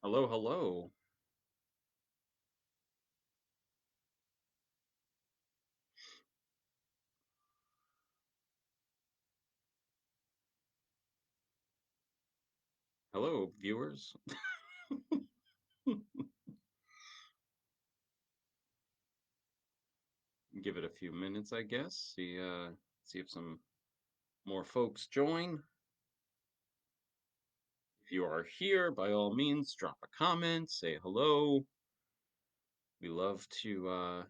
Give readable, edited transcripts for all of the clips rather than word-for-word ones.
Hello, hello. Hello, viewers. Give it a few minutes, I guess. See if some more folks join. If you are here, by all means, drop a comment, say hello. We love to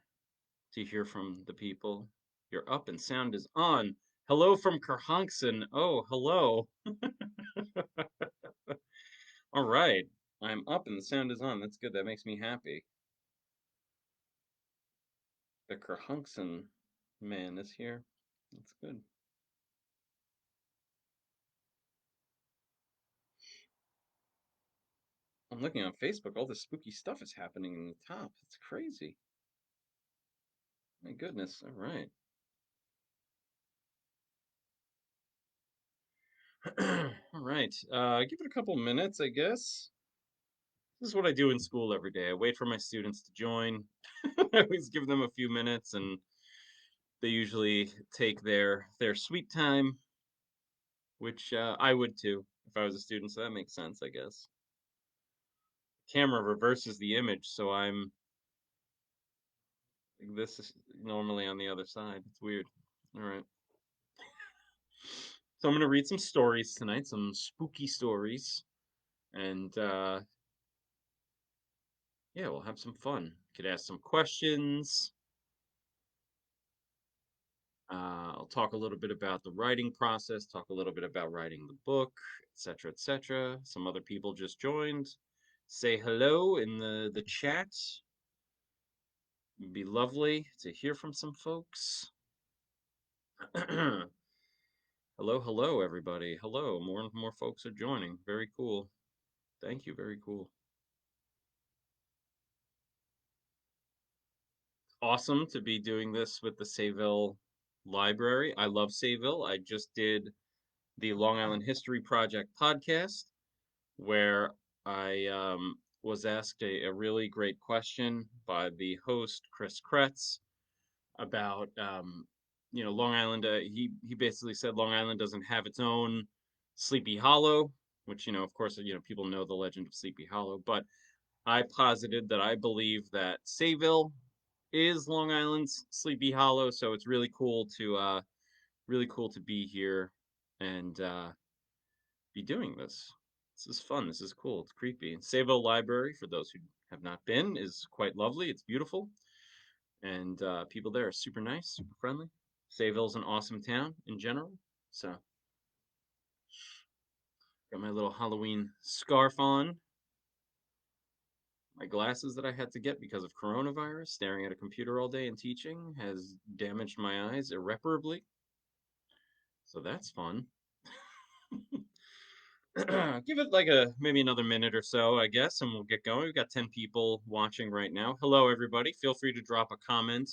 hear from the people. You're up and sound is on. Hello from Kerhonkson. Oh, hello. All right. I'm up and the sound is on. That's good. That makes me happy. The Kerhonkson man is here. That's good. I'm looking on Facebook, all this spooky stuff is happening in the top. It's crazy. My goodness. All right. All right. Give it a couple minutes, I guess. This is what I do in school every day. I wait for my students to join. I always give them a few minutes, and they usually take their sweet time, which I would too if I was a student. So that makes sense, I guess. Camera reverses the image, so I'm this is normally on the other side. It's weird. All right. So I'm gonna read some stories tonight, some spooky stories, and yeah, we'll have some fun. Could ask some questions. I'll talk a little bit about the writing process, talk a little bit about writing the book, etc., etc. Some other people just joined. Say hello in the chat. It'd be lovely to hear from some folks. Hello, hello, everybody. Hello. More and more folks are joining. Very cool. Thank you. Very cool. Awesome to be doing this with the Sayville Library. I love Sayville. I just did the Long Island History Project podcast where I was asked a really great question by the host, Chris Kretz, about Long Island. He basically said Long Island doesn't have its own Sleepy Hollow, which of course people know the legend of Sleepy Hollow, but I posited that I believe that Sayville is Long Island's Sleepy Hollow, so it's really cool to be here and be doing this. This is fun. This is cool. It's creepy. Sayville Library, for those who have not been, is quite lovely. It's beautiful, and people there are super nice, super friendly. Sayville's an awesome town in general. So got my little Halloween scarf on. My glasses that I had to get because of coronavirus, staring at a computer all day and teaching, has damaged my eyes irreparably. So that's fun. Give it like maybe another minute or so, I guess, and we'll get going. We've got 10 people watching right now. Hello, everybody. Feel free to drop a comment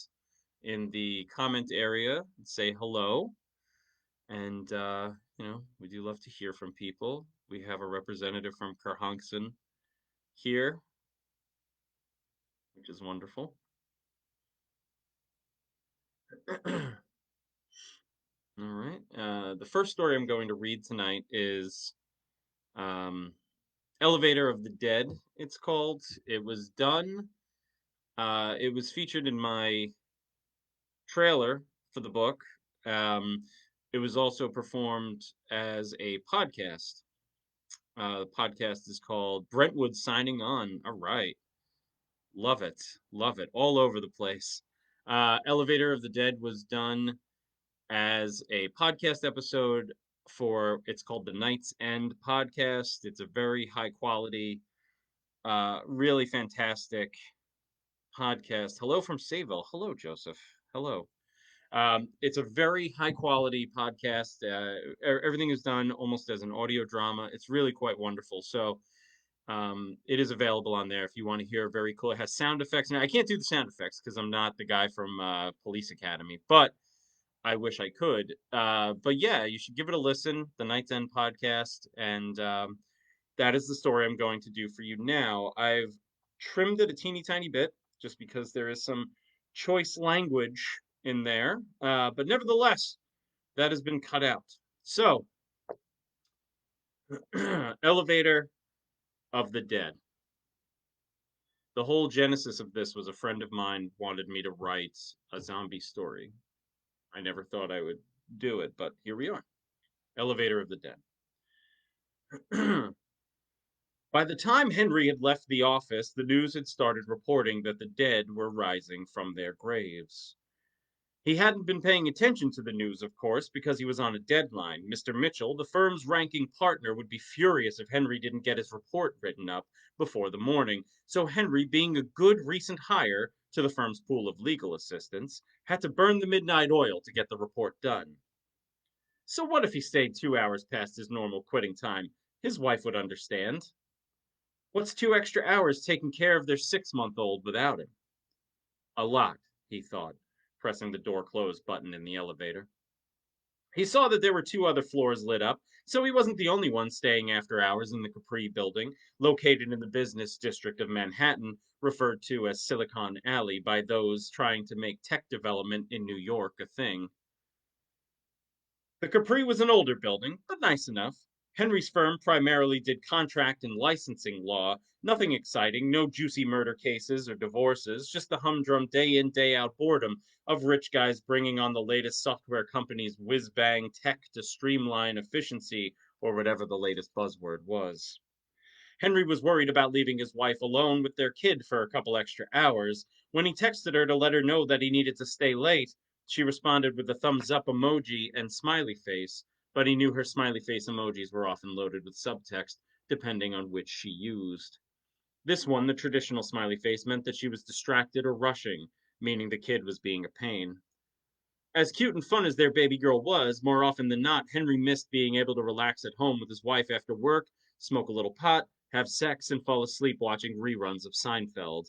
in the comment area and say hello. And, we do love to hear from people. We have a representative from Kerhonkson here, which is wonderful. All right. The first story I'm going to read tonight is um, Elevator of the Dead, it's called. It was done. It was featured in my trailer for the book. Um, it was also performed as a podcast. The podcast is called Brentwood Signing On. All right. Love it. Love it. All over the place. Elevator of the Dead was done as a podcast episode it's called the Night's End podcast. It's a very high quality, really fantastic podcast. Hello from Sayville. Hello, Joseph. Hello. It's a very high quality podcast. Everything is done almost as an audio drama. It's really quite wonderful. So it is available on there if you want to hear. Very cool. It has sound effects. Now I can't do the sound effects because I'm not the guy from Police Academy, but I wish I could. But yeah, you should give it a listen. The Night's End podcast, and that is the story I'm going to do for you now. I've trimmed it a teeny tiny bit just because there is some choice language in there, but nevertheless, that has been cut out. So, Elevator of the Dead. The whole genesis of this was a friend of mine wanted me to write a zombie story. I never thought I would do it, but here we are. Elevator of the Dead. By the time Henry had left the office, the news had started reporting that the dead were rising from their graves. He hadn't been paying attention to the news, of course, because he was on a deadline. Mr. Mitchell, the firm's ranking partner, would be furious if Henry didn't get his report written up before the morning. So Henry, being a good recent hire to the firm's pool of legal assistants, had to burn the midnight oil to get the report done. So what if he stayed 2 hours past his normal quitting time? His wife would understand. What's 2 extra hours taking care of their 6-month-old without him? A lot, he thought, pressing the door close button in the elevator. He saw that there were two other floors lit up, so he wasn't the only one staying after hours in the Capri building, located in the business district of Manhattan, referred to as Silicon Alley by those trying to make tech development in New York a thing. The Capri was an older building, but nice enough. Henry's firm primarily did contract and licensing law, nothing exciting, no juicy murder cases or divorces, just the humdrum day in, day out boredom of rich guys bringing on the latest software company's whiz bang tech to streamline efficiency, or whatever the latest buzzword was. Henry was worried about leaving his wife alone with their kid for a couple extra hours. When he texted her to let her know that he needed to stay late, she responded with a thumbs up emoji and smiley face, but he knew her smiley face emojis were often loaded with subtext, depending on which she used. This one, the traditional smiley face, meant that she was distracted or rushing, meaning the kid was being a pain. As cute and fun as their baby girl was, more often than not, Henry missed being able to relax at home with his wife after work, smoke a little pot, have sex, and fall asleep watching reruns of Seinfeld.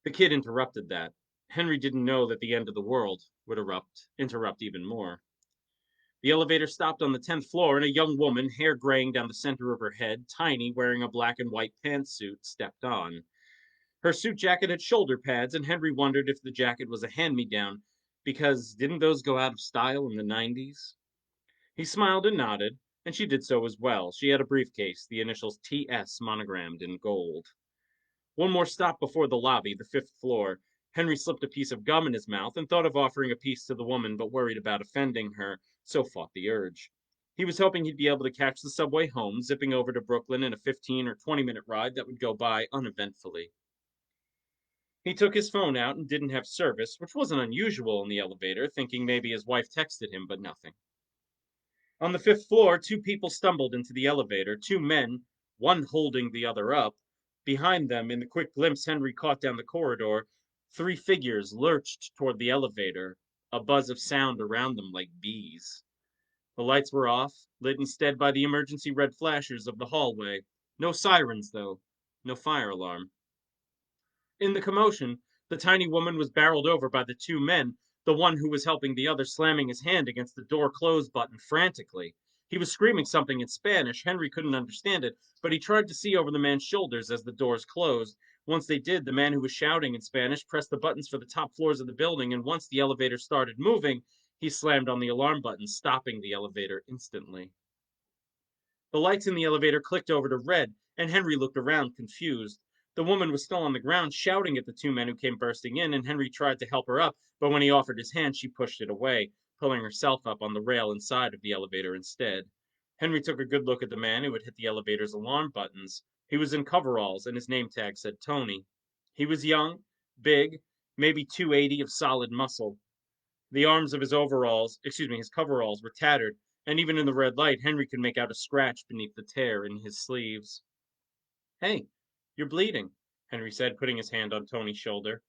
The kid interrupted that. Henry didn't know that the end of the world would interrupt even more. The elevator stopped on the 10th floor, and a young woman, hair graying down the center of her head, tiny, wearing a black and white pantsuit, stepped on. Her suit jacket had shoulder pads, and Henry wondered if the jacket was a hand me down, because didn't those go out of style in the 90s? He smiled and nodded, and she did so as well. She had a briefcase, the initials TS monogrammed in gold. One more stop before the lobby, the 5th floor. Henry slipped a piece of gum in his mouth and thought of offering a piece to the woman, but worried about offending her, so fought the urge. He was hoping he'd be able to catch the subway home, zipping over to Brooklyn in a 15 or 20-minute ride that would go by uneventfully. He took his phone out and didn't have service, which wasn't unusual in the elevator, thinking maybe his wife texted him, but nothing. On the 5th floor, two people stumbled into the elevator, two men, one holding the other up. Behind them, in the quick glimpse Henry caught down the corridor, three figures lurched toward the elevator, a buzz of sound around them like bees. The lights were off, lit instead by the emergency red flashers of the hallway. No sirens, though. No fire alarm. In the commotion, the tiny woman was barreled over by the two men, the one who was helping the other slamming his hand against the door close button frantically. He was screaming something in Spanish. Henry couldn't understand it, but he tried to see over the man's shoulders as the doors closed. Once they did, the man who was shouting in Spanish pressed the buttons for the top floors of the building, and once the elevator started moving, he slammed on the alarm button, stopping the elevator instantly. The lights in the elevator clicked over to red, and Henry looked around, confused. The woman was still on the ground, shouting at the two men who came bursting in, and Henry tried to help her up, but when he offered his hand, she pushed it away, pulling herself up on the rail inside of the elevator instead. Henry took a good look at the man who had hit the elevator's alarm buttons. He was in coveralls, and his name tag said Tony. He was young, big, maybe 280 of solid muscle. The arms of his coveralls were tattered, and even in the red light, Henry could make out a scratch beneath the tear in his sleeves. Hey, you're bleeding, Henry said, putting his hand on Tony's shoulder.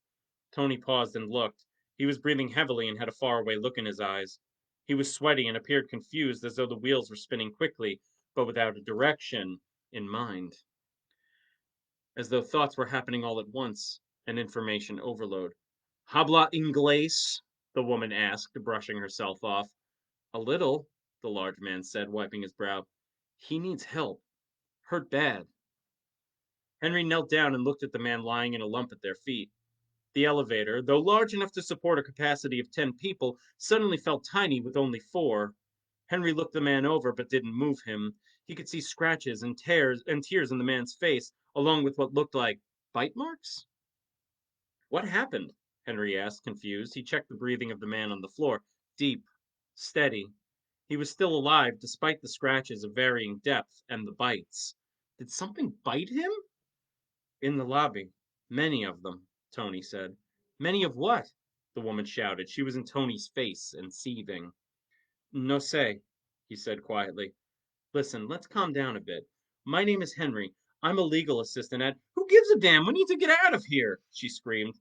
Tony paused and looked. He was breathing heavily and had a faraway look in his eyes. He was sweaty and appeared confused, as though the wheels were spinning quickly, but without a direction in mind. As though thoughts were happening all at once, an information overload. Habla inglés? The woman asked, brushing herself off. A little, the large man said, wiping his brow. He needs help. Hurt bad. Henry knelt down and looked at the man lying in a lump at their feet. The elevator, though large enough to support a capacity of 10 people, suddenly felt tiny with only 4. Henry looked the man over but didn't move him. He could see scratches and tears and tears in the man's face, along with what looked like bite marks. What happened? Henry asked, confused. He checked the breathing of the man on the floor. Deep, steady. He was still alive, despite the scratches of varying depth and the bites. Did something bite him? In the lobby. Many of them, Tony said. Many of what? The woman shouted. She was in Tony's face and seething. No sé, he said quietly. Listen, let's calm down a bit. My name is Henry. I'm a legal assistant at... Who gives a damn? We need to get out of here, she screamed.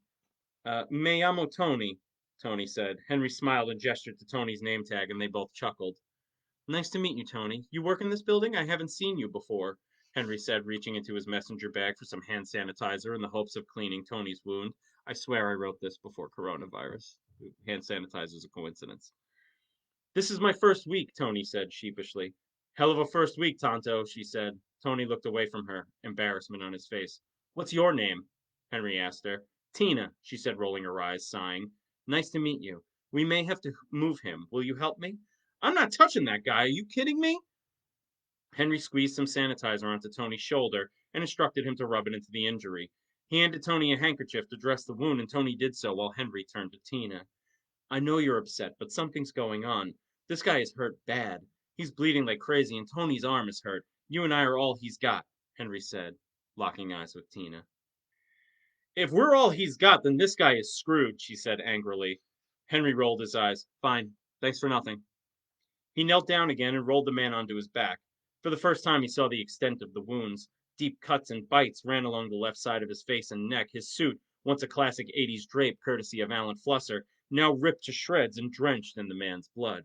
Me llamo Tony, Tony said. Henry smiled and gestured to Tony's name tag, and they both chuckled. Nice to meet you, Tony. You work in this building? I haven't seen you before, Henry said, reaching into his messenger bag for some hand sanitizer in the hopes of cleaning Tony's wound. I swear I wrote this before coronavirus. Hand sanitizer is a coincidence. This is my first week, Tony said sheepishly. Hell of a first week, Tonto, she said. Tony looked away from her, embarrassment on his face. What's your name? Henry asked her. Tina, she said, rolling her eyes, sighing. Nice to meet you. We may have to move him. Will you help me? I'm not touching that guy. Are you kidding me? Henry squeezed some sanitizer onto Tony's shoulder and instructed him to rub it into the injury. He handed Tony a handkerchief to dress the wound, and Tony did so while Henry turned to Tina. I know you're upset, but something's going on. This guy is hurt bad. He's bleeding like crazy, and Tony's arm is hurt. You and I are all he's got, Henry said, locking eyes with Tina. If we're all he's got, then this guy is screwed, she said angrily. Henry rolled his eyes. Fine. Thanks for nothing. He knelt down again and rolled the man onto his back. For the first time he saw the extent of the wounds. Deep cuts and bites ran along the left side of his face and neck. His suit, once a classic 80s drape courtesy of Alan Flusser, now ripped to shreds and drenched in the man's blood.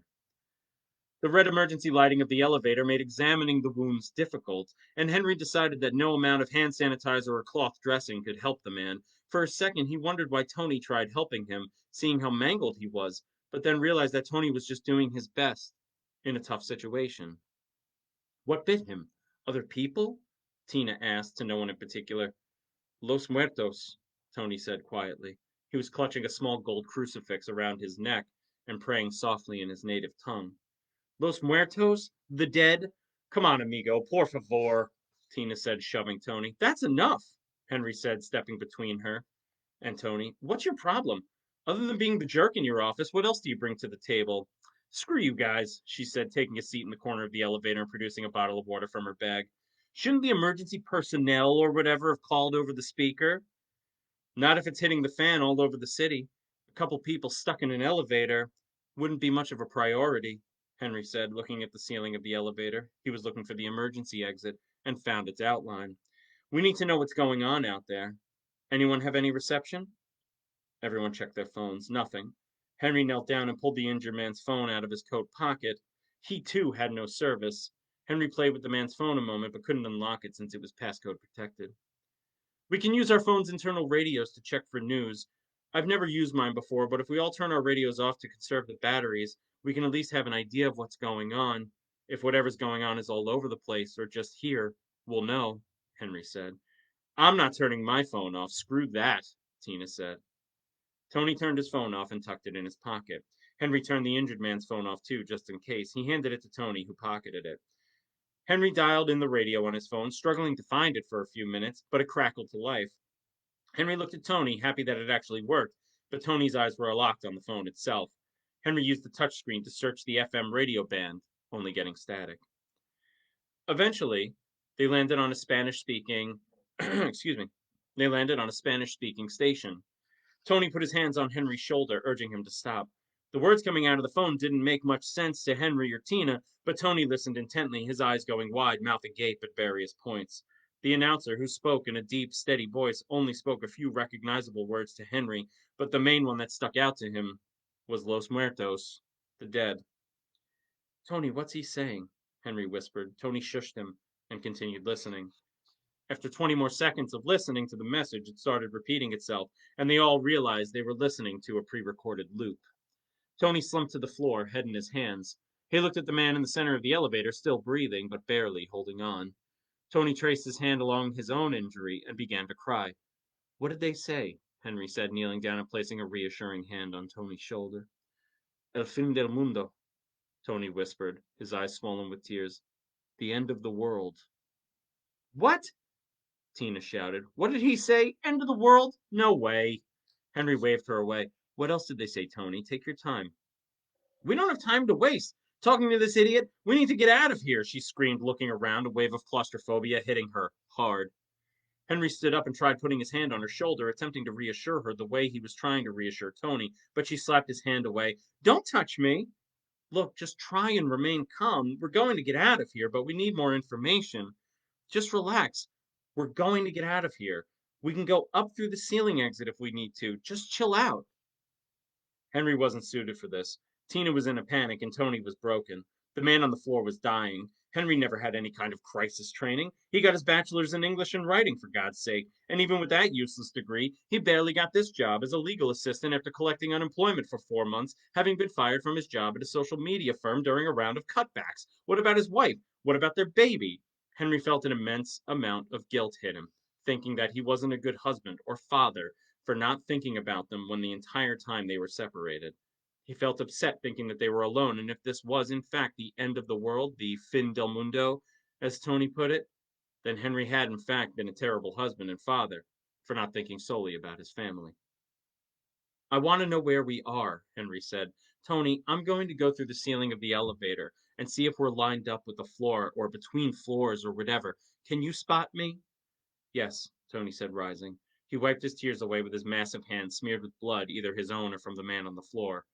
The red emergency lighting of the elevator made examining the wounds difficult, and Henry decided that no amount of hand sanitizer or cloth dressing could help the man. For a second, he wondered why Tony tried helping him, seeing how mangled he was, but then realized that Tony was just doing his best in a tough situation. What bit him? Other people? Tina asked, to no one in particular. Los muertos, Tony said quietly. He was clutching a small gold crucifix around his neck and praying softly in his native tongue. Los muertos? The dead? Come on, amigo, por favor, Tina said, shoving Tony. That's enough, Henry said, stepping between her and Tony. What's your problem? Other than being the jerk in your office, what else do you bring to the table? Screw you guys, she said, taking a seat in the corner of the elevator and producing a bottle of water from her bag. Shouldn't the emergency personnel or whatever have called over the speaker? Not if it's hitting the fan all over the city. A couple people stuck in an elevator wouldn't be much of a priority, Henry said, looking at the ceiling of the elevator. He was looking for the emergency exit and found its outline. We need to know what's going on out there. Anyone have any reception? Everyone checked their phones. Nothing. Henry knelt down and pulled the injured man's phone out of his coat pocket. He, too, had no service. Henry played with the man's phone a moment, but couldn't unlock it since it was passcode protected. We can use our phone's internal radios to check for news. I've never used mine before, but if we all turn our radios off to conserve the batteries, we can at least have an idea of what's going on. If whatever's going on is all over the place or just here, we'll know, Henry said. I'm not turning my phone off. Screw that, Tina said. Tony turned his phone off and tucked it in his pocket. Henry turned the injured man's phone off too, just in case. He handed it to Tony, who pocketed it. Henry dialed in the radio on his phone, struggling to find it for a few minutes, but it crackled to life. Henry looked at Tony, happy that it actually worked, but Tony's eyes were locked on the phone itself. Henry used the touchscreen to search the FM radio band, only getting static. Eventually, they landed on a Spanish-speaking, excuse me, they landed on a Spanish-speaking station. Tony put his hands on Henry's shoulder, urging him to stop. The words coming out of the phone didn't make much sense to Henry or Tina, but Tony listened intently, his eyes going wide, mouth agape at various points. The announcer, who spoke in a deep, steady voice, only spoke a few recognizable words to Henry, but the main one that stuck out to him was Los Muertos, the dead. Tony, what's he saying? Henry whispered. Tony shushed him and continued listening. After 20 more seconds of listening to the message, it started repeating itself, and they all realized they were listening to a pre-recorded loop. Tony slumped to the floor, head in his hands. He looked at the man in the center of the elevator, still breathing, but barely holding on. Tony traced his hand along his own injury and began to cry. What did they say? Henry said, kneeling down and placing a reassuring hand on Tony's shoulder. El fin del mundo, Tony whispered, his eyes swollen with tears. The end of the world. What? Tina shouted. What did he say? End of the world? No way. Henry waved her away. What else did they say, Tony? Take your time. We don't have time to waste. Talking to this idiot? We need to get out of here, she screamed, looking around, a wave of claustrophobia hitting her hard. Henry stood up and tried putting his hand on her shoulder, attempting to reassure her the way he was trying to reassure Tony, but she slapped his hand away. Don't touch me. Look, just try and remain calm. We're going to get out of here, but we need more information. Just relax. We're going to get out of here. We can go up through the ceiling exit if we need to. Just chill out. Henry wasn't suited for this. Tina was in a panic and Tony was broken. The man on the floor was dying. Henry never had any kind of crisis training. He got his bachelor's in English and writing, for God's sake, and even with that useless degree, he barely got this job as a legal assistant after collecting unemployment for 4 months, having been fired from his job at a social media firm during a round of cutbacks. What about his wife? What about their baby? Henry felt an immense amount of guilt hit him, thinking that he wasn't a good husband or father for not thinking about them when the entire time they were separated. He felt upset thinking that they were alone, and if this was in fact the end of the world, the fin del mundo, as Tony put it, then Henry had in fact been a terrible husband and father for not thinking solely about his family. I want to know where we are, Henry said. Tony, I'm going to go through the ceiling of the elevator and see if we're lined up with the floor or between floors or whatever. Can you spot me? Yes, Tony said, rising. He wiped his tears away with his massive hand smeared with blood, either his own or from the man on the floor.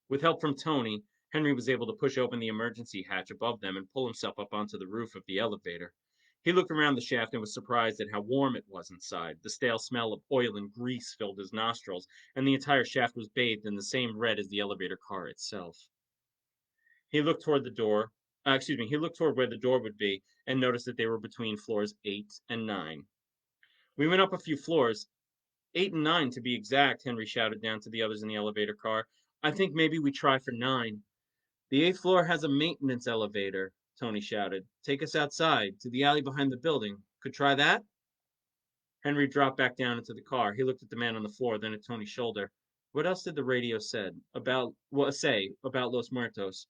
With help from Tony, Henry was able to push open the emergency hatch above them and pull himself up onto the roof of the elevator. He looked around the shaft and was surprised at how warm it was inside. The stale smell of oil and grease filled his nostrils, and the entire shaft was bathed in the same red as the elevator car itself. He looked toward the door. He looked toward where the door would be and noticed that they were between floors 8 and 9. We went up a few floors, 8 and 9 to be exact, Henry shouted down to the others in the elevator car. I think maybe we try for 9. The 8th floor has a maintenance elevator, Tony shouted. Take us outside, to the alley behind the building. Could try that? Henry dropped back down into the car. He looked at the man on the floor, then at Tony's shoulder. What else did the radio say about Los Muertos?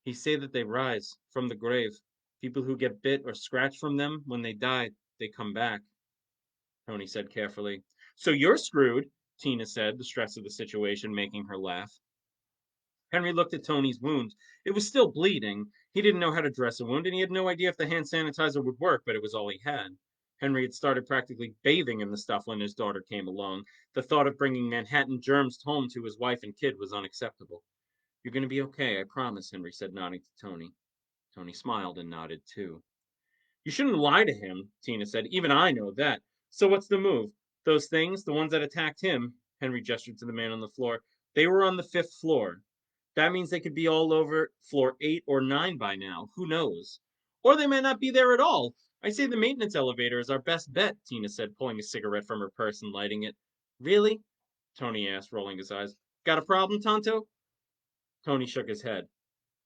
He say that they rise from the grave. People who get bit or scratched from them, when they die, they come back. Tony said carefully. So you're screwed, Tina said, the stress of the situation making her laugh. Henry looked at Tony's wound. It was still bleeding. He didn't know how to dress a wound, and he had no idea if the hand sanitizer would work, but it was all he had. Henry had started practically bathing in the stuff when his daughter came along. The thought of bringing Manhattan germs home to his wife and kid was unacceptable. You're going to be okay, I promise, Henry said, nodding to Tony. Tony smiled and nodded, too. You shouldn't lie to him, Tina said. Even I know that. So what's the move? Those things, the ones that attacked him, Henry gestured to the man on the floor, they were on the 5th floor. That means they could be all over floor 8 or 9 by now. Who knows? Or they might not be there at all. I say the maintenance elevator is our best bet, Tina said, pulling a cigarette from her purse and lighting it. Really? Tony asked, rolling his eyes. Got a problem, Tonto? Tony shook his head.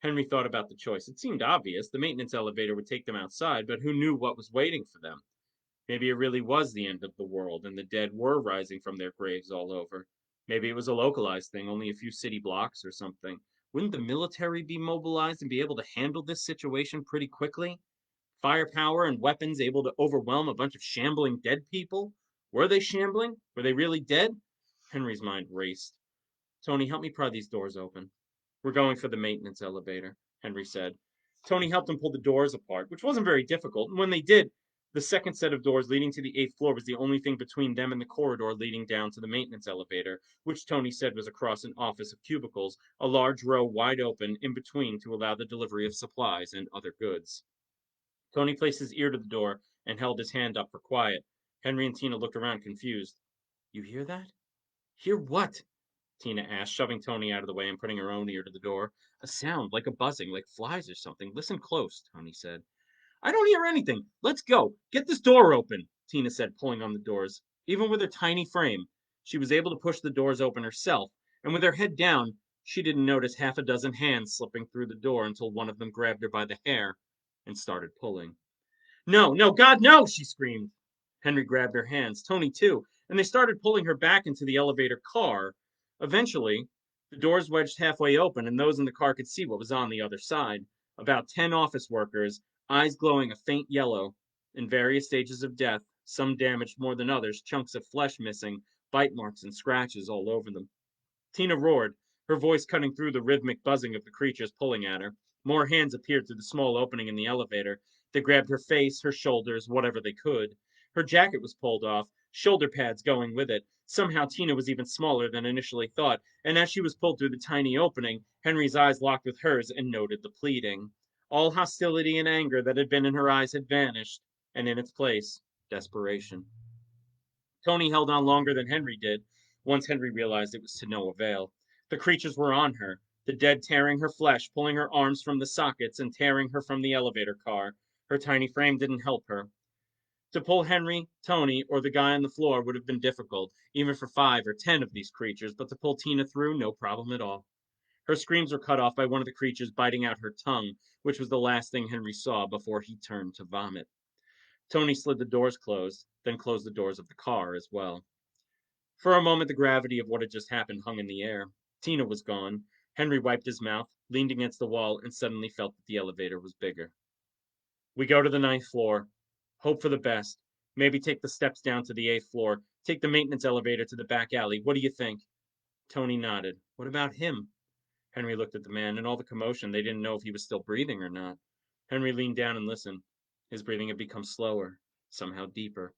Henry thought about the choice. It seemed obvious. The maintenance elevator would take them outside, but who knew what was waiting for them? Maybe it really was the end of the world, and the dead were rising from their graves all over. Maybe it was a localized thing, only a few city blocks or something. Wouldn't the military be mobilized and be able to handle this situation pretty quickly? Firepower and weapons able to overwhelm a bunch of shambling dead people? Were they shambling? Were they really dead? Henry's mind raced. Tony, help me pry these doors open. We're going for the maintenance elevator, Henry said. Tony helped him pull the doors apart, which wasn't very difficult, and when they did, the second set of doors leading to the 8th floor was the only thing between them and the corridor leading down to the maintenance elevator, which Tony said was across an office of cubicles, a large row wide open in between to allow the delivery of supplies and other goods. Tony placed his ear to the door and held his hand up for quiet. Henry and Tina looked around confused. You hear that? Hear what? Tina asked, shoving Tony out of the way and putting her own ear to the door. A sound, like a buzzing, like flies or something. Listen close, Tony said. I don't hear anything. Let's go. Get this door open, Tina said, pulling on the doors. Even with her tiny frame, she was able to push the doors open herself, and with her head down, she didn't notice half a dozen hands slipping through the door until one of them grabbed her by the hair and started pulling. No, no, God, no, she screamed. Henry grabbed her hands, Tony too, and they started pulling her back into the elevator car. Eventually, the doors wedged halfway open, and those in the car could see what was on the other side. About 10 office workers, eyes glowing a faint yellow, in various stages of death, some damaged more than others, chunks of flesh missing, bite marks and scratches all over them. Tina roared, her voice cutting through the rhythmic buzzing of the creatures pulling at her. More hands appeared through the small opening in the elevator. They grabbed her face, her shoulders, whatever they could. Her jacket was pulled off, shoulder pads going with it. Somehow Tina was even smaller than initially thought, and as she was pulled through the tiny opening, Henry's eyes locked with hers and noted the pleading. All hostility and anger that had been in her eyes had vanished, and in its place, desperation. Tony held on longer than Henry did. Once Henry realized it was to no avail. The creatures were on her, the dead tearing her flesh, pulling her arms from the sockets, and tearing her from the elevator car. Her tiny frame didn't help her. To pull Henry, Tony, or the guy on the floor would have been difficult, even for 5 or 10 of these creatures, but to pull Tina through, no problem at all. Her screams were cut off by one of the creatures biting out her tongue, which was the last thing Henry saw before he turned to vomit. Tony slid the doors closed, then closed the doors of the car as well. For a moment, the gravity of what had just happened hung in the air. Tina was gone. Henry wiped his mouth, leaned against the wall, and suddenly felt that the elevator was bigger. We go to the 9th floor. Hope for the best. Maybe take the steps down to the 8th floor. Take the maintenance elevator to the back alley. What do you think? Tony nodded. What about him? Henry looked at the man. In all the commotion, they didn't know if he was still breathing or not. Henry leaned down and listened. His breathing had become slower, somehow deeper.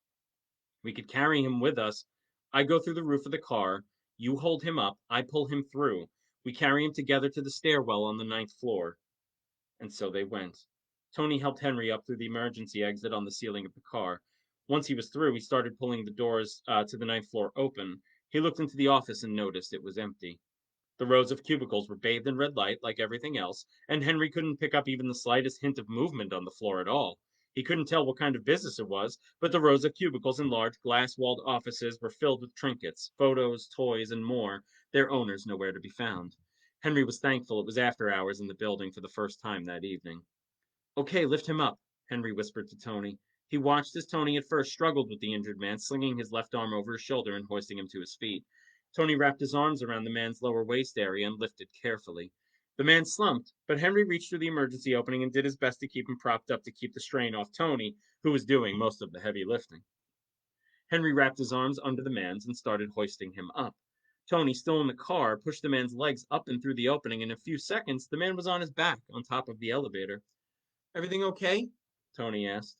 We could carry him with us. I go through the roof of the car. You hold him up. I pull him through. We carry him together to the stairwell on the 9th floor. And so they went. Tony helped Henry up through the emergency exit on the ceiling of the car. Once he was through, he started pulling the doors to the 9th floor open. He looked into the office and noticed it was empty. The rows of cubicles were bathed in red light, like everything else, and Henry couldn't pick up even the slightest hint of movement on the floor at all. He couldn't tell what kind of business it was, but the rows of cubicles and large glass walled offices were filled with trinkets, photos, toys, and more, their owners nowhere to be found. Henry was thankful it was after hours in the building for the first time that evening. Okay, lift him up, Henry whispered to Tony. He watched as Tony at first struggled with the injured man, slinging his left arm over his shoulder and hoisting him to his feet. Tony wrapped his arms around the man's lower waist area and lifted carefully. The man slumped, but Henry reached through the emergency opening and did his best to keep him propped up to keep the strain off Tony, who was doing most of the heavy lifting. Henry wrapped his arms under the man's and started hoisting him up. Tony, still in the car, pushed the man's legs up and through the opening. In a few seconds, the man was on his back on top of the elevator. Everything okay? Tony asked.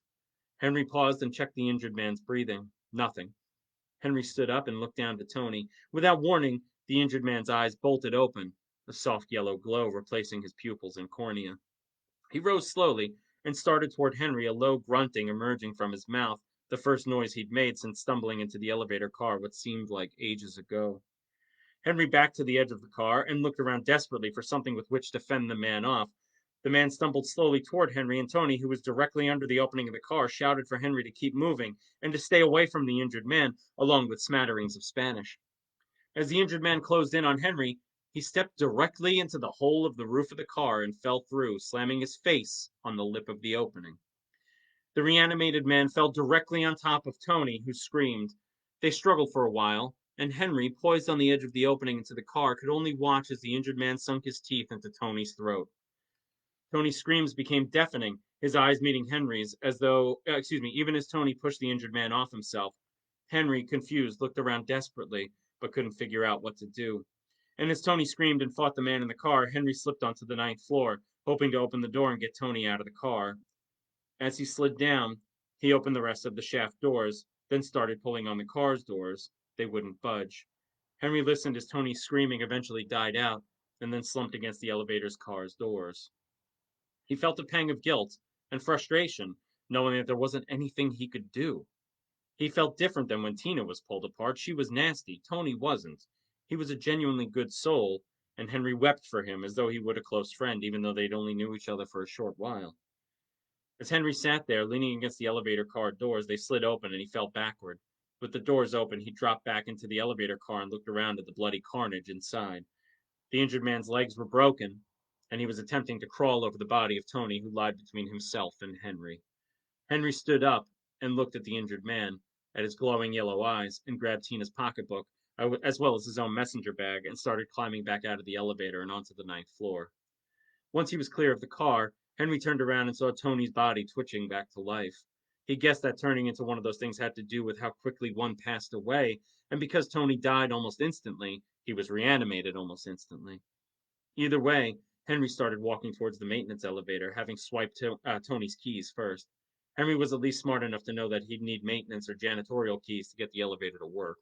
Henry paused and checked the injured man's breathing. Nothing. Henry stood up and looked down to Tony. Without warning, the injured man's eyes bolted open, a soft yellow glow replacing his pupils and cornea. He rose slowly and started toward Henry, a low grunting emerging from his mouth, the first noise he'd made since stumbling into the elevator car what seemed like ages ago. Henry backed to the edge of the car and looked around desperately for something with which to fend the man off. The man stumbled slowly toward Henry, and Tony, who was directly under the opening of the car, shouted for Henry to keep moving and to stay away from the injured man, along with smatterings of Spanish. As the injured man closed in on Henry, he stepped directly into the hole of the roof of the car and fell through, slamming his face on the lip of the opening. The reanimated man fell directly on top of Tony, who screamed. They struggled for a while, and Henry, poised on the edge of the opening into the car, could only watch as the injured man sunk his teeth into Tony's throat. Tony's screams became deafening, his eyes meeting Henry's, as though, even as Tony pushed the injured man off himself. Henry, confused, looked around desperately, but couldn't figure out what to do. And as Tony screamed and fought the man in the car, Henry slipped onto the 9th floor, hoping to open the door and get Tony out of the car. As he slid down, he opened the rest of the shaft doors, then started pulling on the car's doors. They wouldn't budge. Henry listened as Tony's screaming eventually died out, and then slumped against the elevator's car's doors. He felt a pang of guilt and frustration, knowing that there wasn't anything he could do. He felt different than when Tina was pulled apart. She was nasty. Tony wasn't. He was a genuinely good soul, and Henry wept for him as though he would a close friend, even though they'd only knew each other for a short while. As Henry sat there, leaning against the elevator car doors, they slid open and he fell backward. With the doors open, he dropped back into the elevator car and looked around at the bloody carnage inside. The injured man's legs were broken, and he was attempting to crawl over the body of Tony, who lied between himself and Henry. Henry stood up and looked at the injured man, at his glowing yellow eyes, and grabbed Tina's pocketbook, as well as his own messenger bag, and started climbing back out of the elevator and onto the ninth floor. Once he was clear of the car, Henry turned around and saw Tony's body twitching back to life. He guessed that turning into one of those things had to do with how quickly one passed away, and because Tony died almost instantly, he was reanimated almost instantly. Either way, Henry started walking towards the maintenance elevator, having swiped Tony's keys first. Henry was at least smart enough to know that he'd need maintenance or janitorial keys to get the elevator to work.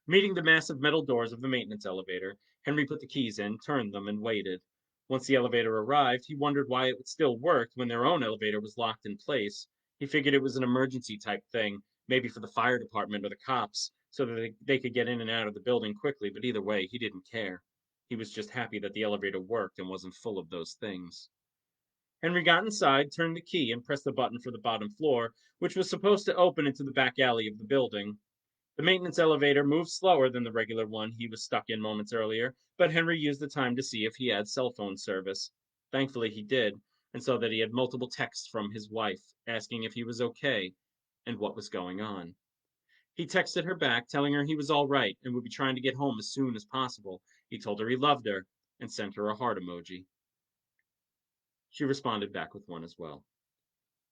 Meeting the massive metal doors of the maintenance elevator, Henry put the keys in, turned them, and waited. Once the elevator arrived, he wondered why it still worked when their own elevator was locked in place. He figured it was an emergency type thing, maybe for the fire department or the cops, so that they could get in and out of the building quickly, but either way, he didn't care. He was just happy that the elevator worked and wasn't full of those things. Henry got inside, turned the key, and pressed the button for the bottom floor, which was supposed to open into the back alley of the building. The maintenance elevator moved slower than the regular one he was stuck in moments earlier, but Henry used the time to see if he had cell phone service. Thankfully, he did, and saw that he had multiple texts from his wife asking if he was okay and what was going on. He texted her back, telling her he was all right and would be trying to get home as soon as possible. He told her he loved her and sent her a heart emoji. She responded back with one as well.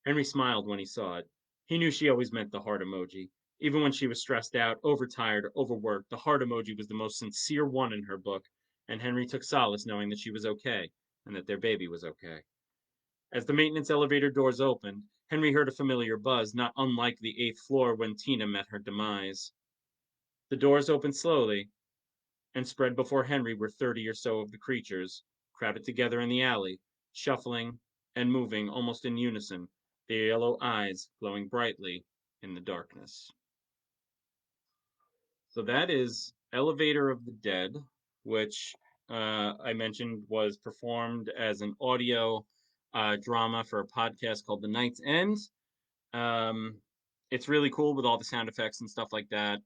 Henry smiled when he saw it. He knew she always meant the heart emoji. Even when she was stressed out, overtired, or overworked, the heart emoji was the most sincere one in her book, and Henry took solace knowing that she was okay and that their baby was okay. As the maintenance elevator doors opened, Henry heard a familiar buzz, not unlike the eighth floor when Tina met her demise. The doors opened slowly, and spread before Henry were 30 or so of the creatures, crowded together in the alley, shuffling and moving almost in unison, their yellow eyes glowing brightly in the darkness. So that is Elevator of the Dead, which I mentioned was performed as an audio drama for a podcast called The Night's End. Um, it's really cool with all the sound effects and stuff like that.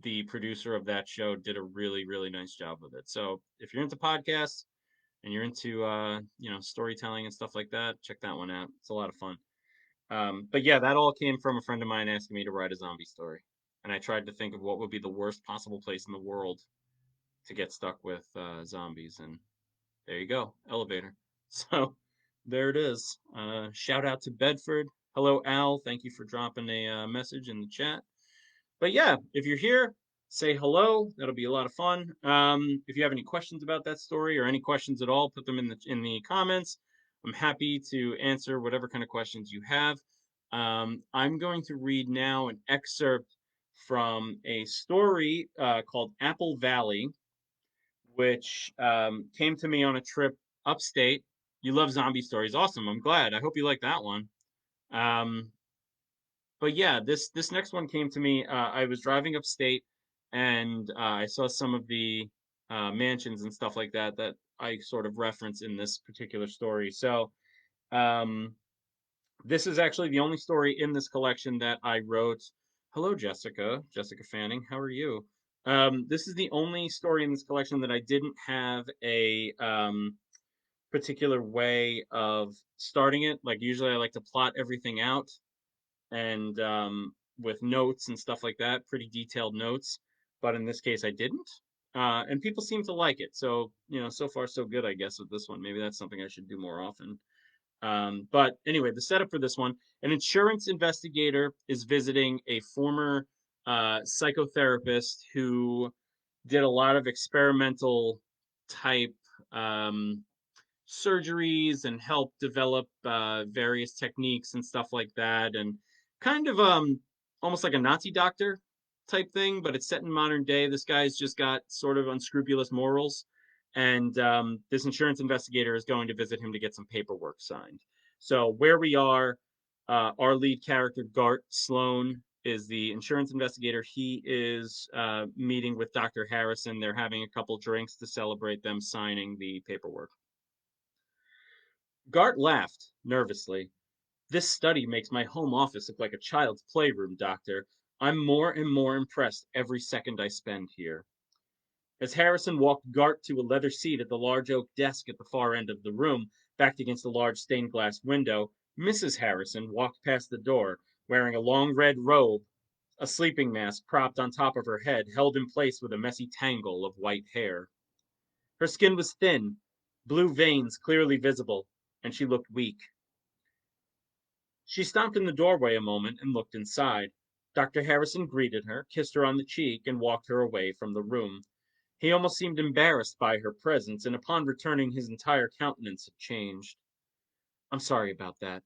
The producer of that show did a really, really nice job with it. So if you're into podcasts and you're into storytelling and stuff like that, check that one out. It's a lot of fun. But yeah, that all came from a friend of mine asking me to write a zombie story, and I tried to think of what would be the worst possible place in the world to get stuck with zombies, and there you go, elevator. So there it is. Shout out to Bedford. Hello, Al. Thank you for dropping a message in the chat. But yeah, if you're here, say hello. That'll be a lot of fun. If you have any questions about that story or any questions at all, put them in the comments. I'm happy to answer whatever kind of questions you have. I'm going to read now an excerpt from a story called Apple Valley, which came to me on a trip upstate. You love zombie stories. Awesome. I'm glad. I hope you like that one. Um, but yeah, this next one came to me. I was driving upstate, and I saw some of the mansions and stuff like that that I sort of reference in this particular story. So um, this is actually the only story in this collection that I wrote. Hello, Jessica. Jessica Fanning. How are you? This is the only story in this collection that I didn't have a particular way of starting it. Like usually, I like to plot everything out and with notes and stuff like that, pretty detailed notes. But in this case, I didn't. And people seem to like it. So, so far so good, I guess, with this one. Maybe that's something I should do more often. But anyway, the setup for this one, an insurance investigator is visiting a former psychotherapist who did a lot of experimental type um, surgeries and help develop various techniques and stuff like that, and kind of almost like a Nazi doctor type thing, but it's set in modern day. This guy's just got sort of unscrupulous morals, and this insurance investigator is going to visit him to get some paperwork signed. So where we are, our lead character Gart Sloan is the insurance investigator. He is meeting with Dr. Harrison. They're having a couple drinks to celebrate them signing the paperwork. Gart laughed nervously. This study makes my home office look like a child's playroom, Doctor. I'm more and more impressed every second I spend here. As Harrison walked Gart to a leather seat at the large oak desk at the far end of the room, backed against a large stained glass window, Mrs. Harrison walked past the door, wearing a long red robe, a sleeping mask propped on top of her head, held in place with a messy tangle of white hair. Her skin was thin, blue veins clearly visible, and she looked weak. She stopped in the doorway a moment and looked inside. Dr. Harrison greeted her, kissed her on the cheek, and walked her away from the room. He almost seemed embarrassed by her presence, and upon returning his entire countenance had changed. "I'm sorry about that.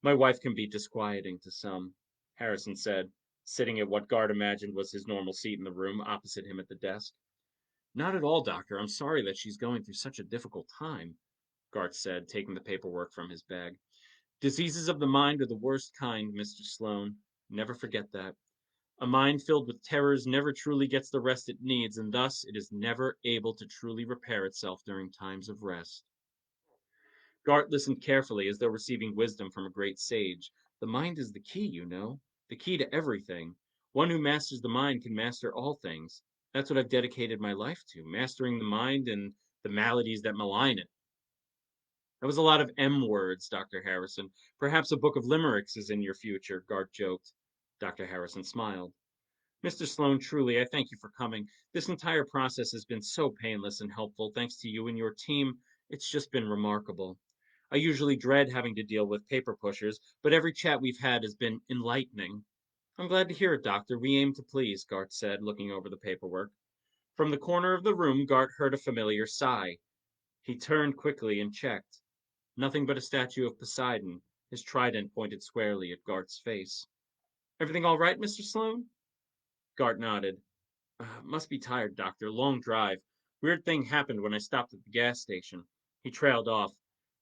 My wife can be disquieting to some," Harrison said, sitting at what Gard imagined was his normal seat in the room, opposite him at the desk. "Not at all, doctor. I'm sorry that she's going through such a difficult time," Gart said, taking the paperwork from his bag. "Diseases of the mind are the worst kind, Mr. Sloane. Never forget that. A mind filled with terrors never truly gets the rest it needs, and thus it is never able to truly repair itself during times of rest." Gart listened carefully as though receiving wisdom from a great sage. "The mind is the key, you know. The key to everything. One who masters the mind can master all things. That's what I've dedicated my life to, mastering the mind and the maladies that malign it." That was a lot of M words, Dr. Harrison. "Perhaps a book of limericks is in your future," Gart joked. Dr. Harrison smiled. "Mr. Sloane, truly, I thank you for coming. This entire process has been so painless and helpful, thanks to you and your team. It's just been remarkable. I usually dread having to deal with paper pushers, but every chat we've had has been enlightening." "I'm glad to hear it, Doctor. We aim to please," Gart said, looking over the paperwork. From the corner of the room, Gart heard a familiar sigh. He turned quickly and checked. Nothing but a statue of Poseidon, his trident pointed squarely at Gart's face. "Everything all right, Mr. Sloane?" Gart nodded. "Must be tired, Doctor. Long drive. Weird thing happened when I stopped at the gas station." He trailed off,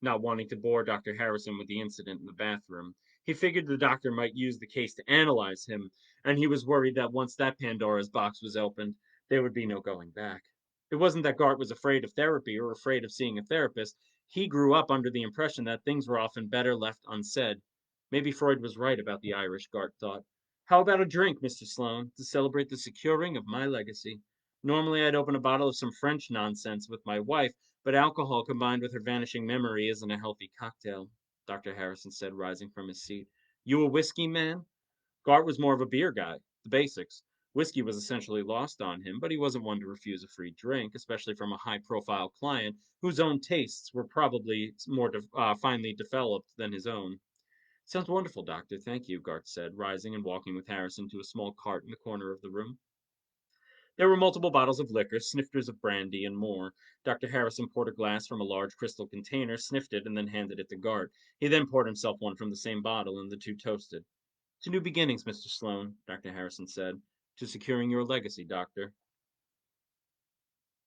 not wanting to bore Dr. Harrison with the incident in the bathroom. He figured the doctor might use the case to analyze him, and he was worried that once that Pandora's box was opened, there would be no going back. It wasn't that Gart was afraid of therapy or afraid of seeing a therapist. He grew up under the impression that things were often better left unsaid. Maybe Freud was right about the Irish, Gart thought. "How about a drink, Mr. Sloane, to celebrate the securing of my legacy? Normally I'd open a bottle of some French nonsense with my wife, but alcohol combined with her vanishing memory isn't a healthy cocktail," Dr. Harrison said, rising from his seat. "You a whiskey man?" Gart was more of a beer guy, the basics. Whiskey was essentially lost on him, but he wasn't one to refuse a free drink, especially from a high-profile client whose own tastes were probably more finely developed than his own. "Sounds wonderful, Doctor. Thank you," Gart said, rising and walking with Harrison to a small cart in the corner of the room. There were multiple bottles of liquor, snifters of brandy, and more. Dr. Harrison poured a glass from a large crystal container, sniffed it, and then handed it to Gart. He then poured himself one from the same bottle, and the two toasted. "To new beginnings, Mr. Sloane," Dr. Harrison said. "To securing your legacy, Doctor."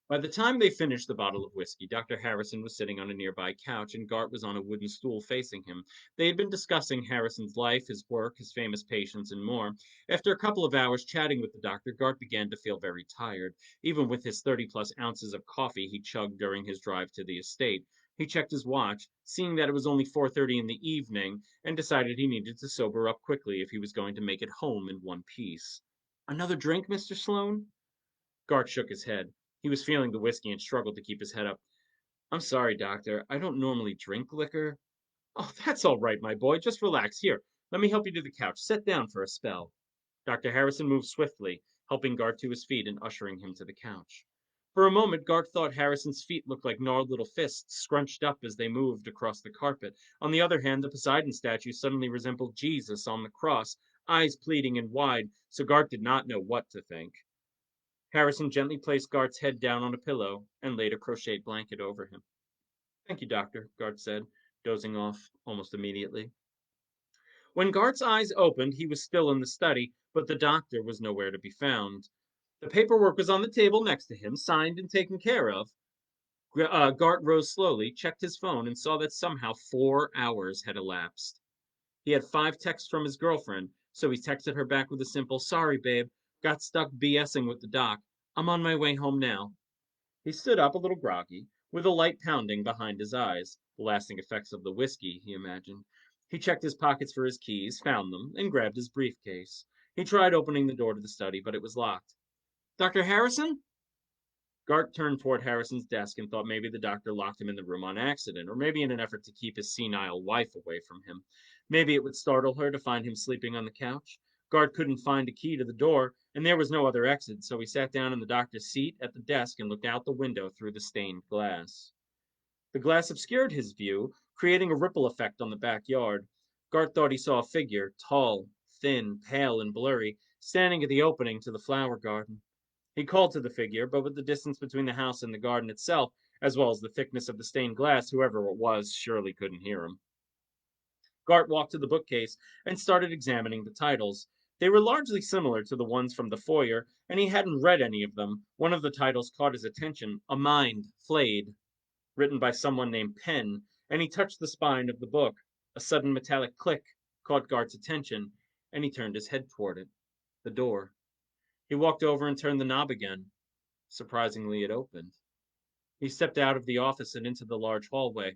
By the time they finished the bottle of whiskey, Dr. Harrison was sitting on a nearby couch, and Gart was on a wooden stool facing him. They had been discussing Harrison's life, his work, his famous patients, and more. After a couple of hours chatting with the doctor, Gart began to feel very tired, even with his 30-plus ounces of coffee he chugged during his drive to the estate. He checked his watch, seeing that it was only 4:30 in the evening, and decided he needed to sober up quickly if he was going to make it home in one piece. "Another drink, Mr. Sloane?" Gart shook his head. He was feeling the whiskey and struggled to keep his head up. "I'm sorry, doctor. I don't normally drink liquor." "Oh, that's all right, my boy. Just relax. Here, let me help you to the couch. Sit down for a spell." Dr. Harrison moved swiftly, helping Gart to his feet and ushering him to the couch. For a moment, Gart thought Harrison's feet looked like gnarled little fists scrunched up as they moved across the carpet. On the other hand, the Poseidon statue suddenly resembled Jesus on the cross, eyes pleading and wide, so Gart did not know what to think. Harrison gently placed Gart's head down on a pillow and laid a crocheted blanket over him. "Thank you, doctor," Gart said, dozing off almost immediately. When Gart's eyes opened, he was still in the study, but the doctor was nowhere to be found. The paperwork was on the table next to him, signed and taken care of. Gart rose slowly, checked his phone, and saw that somehow 4 hours had elapsed. He had 5 texts from his girlfriend, so he texted her back with a simple, "Sorry, babe. Got stuck BSing with the doc. I'm on my way home now." He stood up a little groggy, with a light pounding behind his eyes, the lasting effects of the whiskey, he imagined. He checked his pockets for his keys, found them, and grabbed his briefcase. He tried opening the door to the study, but it was locked. "Dr. Harrison?" Gart turned toward Harrison's desk and thought maybe the doctor locked him in the room on accident, or maybe in an effort to keep his senile wife away from him. Maybe it would startle her to find him sleeping on the couch. Gart couldn't find a key to the door, and there was no other exit, so he sat down in the doctor's seat at the desk and looked out the window through the stained glass. The glass obscured his view, creating a ripple effect on the backyard. Gart thought he saw a figure, tall, thin, pale, and blurry, standing at the opening to the flower garden. He called to the figure, but with the distance between the house and the garden itself, as well as the thickness of the stained glass, whoever it was surely couldn't hear him. Gart walked to the bookcase and started examining the titles. They were largely similar to the ones from the foyer, and he hadn't read any of them. One of the titles caught his attention, A Mind Flayed, written by someone named Penn, and he touched the spine of the book. A sudden metallic click caught Gart's attention, and he turned his head toward it. The door. He walked over and turned the knob again. Surprisingly, it opened. He stepped out of the office and into the large hallway,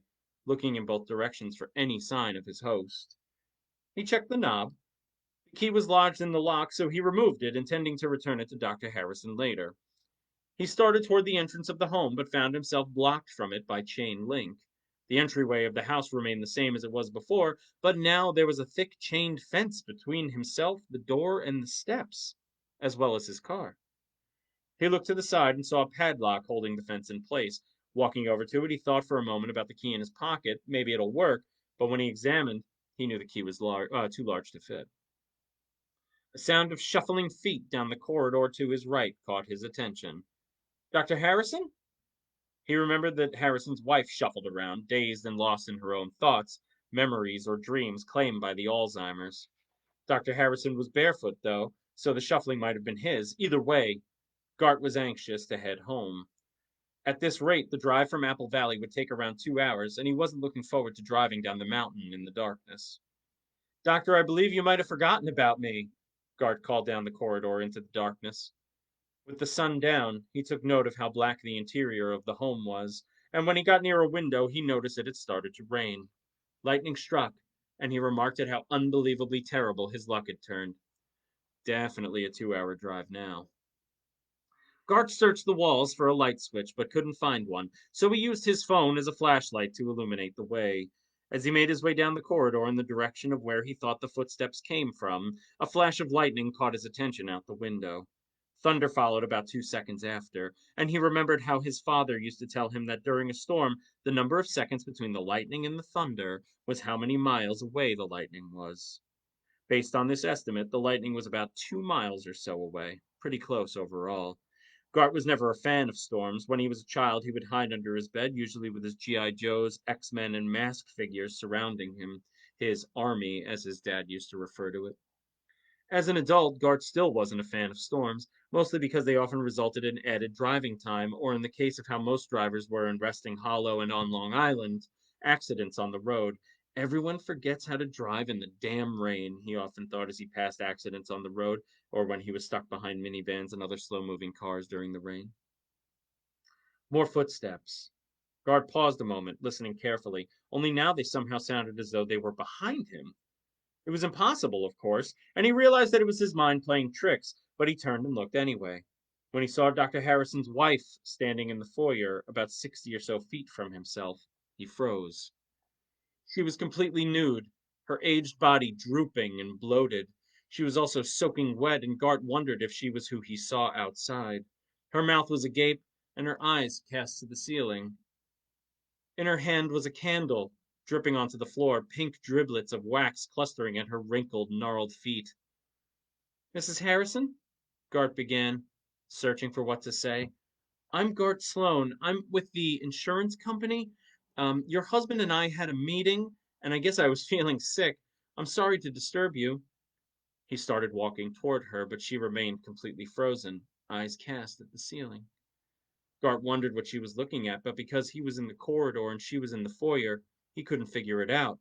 looking in both directions for any sign of his host. He checked the knob. The key was lodged in the lock, so he removed it, intending to return it to Dr. Harrison later. He started toward the entrance of the home, but found himself blocked from it by chain link. The entryway of the house remained the same as it was before, but now there was a thick chained fence between himself, the door, and the steps, as well as his car. He looked to the side and saw a padlock holding the fence in place. Walking over to it, he thought for a moment about the key in his pocket. Maybe it'll work, but when he examined, he knew the key was too large to fit. A sound of shuffling feet down the corridor to his right caught his attention. Dr. Harrison? He remembered that Harrison's wife shuffled around, dazed and lost in her own thoughts, memories or dreams claimed by the Alzheimer's. Dr. Harrison was barefoot, though, so the shuffling might have been his. Either way, Gart was anxious to head home. At this rate, the drive from Apple Valley would take around 2 hours, and he wasn't looking forward to driving down the mountain in the darkness. Doctor, I believe you might have forgotten about me, Gart called down the corridor into the darkness. With the sun down, he took note of how black the interior of the home was, and when he got near a window, he noticed it had started to rain. Lightning struck, and he remarked at how unbelievably terrible his luck had turned. Definitely a 2 hour drive now. Gart searched the walls for a light switch, but couldn't find one, so he used his phone as a flashlight to illuminate the way. As he made his way down the corridor in the direction of where he thought the footsteps came from, a flash of lightning caught his attention out the window. Thunder followed about 2 seconds after, and he remembered how his father used to tell him that during a storm, the number of seconds between the lightning and the thunder was how many miles away the lightning was. Based on this estimate, the lightning was about 2 miles or so away, pretty close overall. Gart was never a fan of storms. When he was a child, he would hide under his bed, usually with his G.I. Joes, X-Men, and masked figures surrounding him, his army, as his dad used to refer to it. As an adult, Gart still wasn't a fan of storms, mostly because they often resulted in added driving time, or in the case of how most drivers were in Resting Hollow and on Long Island, accidents on the road. Everyone forgets how to drive in the damn rain, he often thought as he passed accidents on the road, or when he was stuck behind minivans and other slow moving cars during the rain. More footsteps. Gart paused a moment, listening carefully, only now they somehow sounded as though they were behind him. It was impossible, of course, and he realized that it was his mind playing tricks, but he turned and looked anyway. When he saw Dr. Harrison's wife standing in the foyer, about 60 or so feet from himself, he froze. She was completely nude, her aged body drooping and bloated. She was also soaking wet, and Gart wondered if she was who he saw outside. Her mouth was agape, and her eyes cast to the ceiling. In her hand was a candle, dripping onto the floor, pink driblets of wax clustering at her wrinkled, gnarled feet. Mrs. Harrison? Gart began, searching for what to say. I'm Gart Sloan. I'm with the insurance company. Your husband and I had a meeting, and I guess I was feeling sick. I'm sorry to disturb you. He started walking toward her, but she remained completely frozen, eyes cast at the ceiling. Gart wondered what she was looking at, but because he was in the corridor and she was in the foyer, he couldn't figure it out.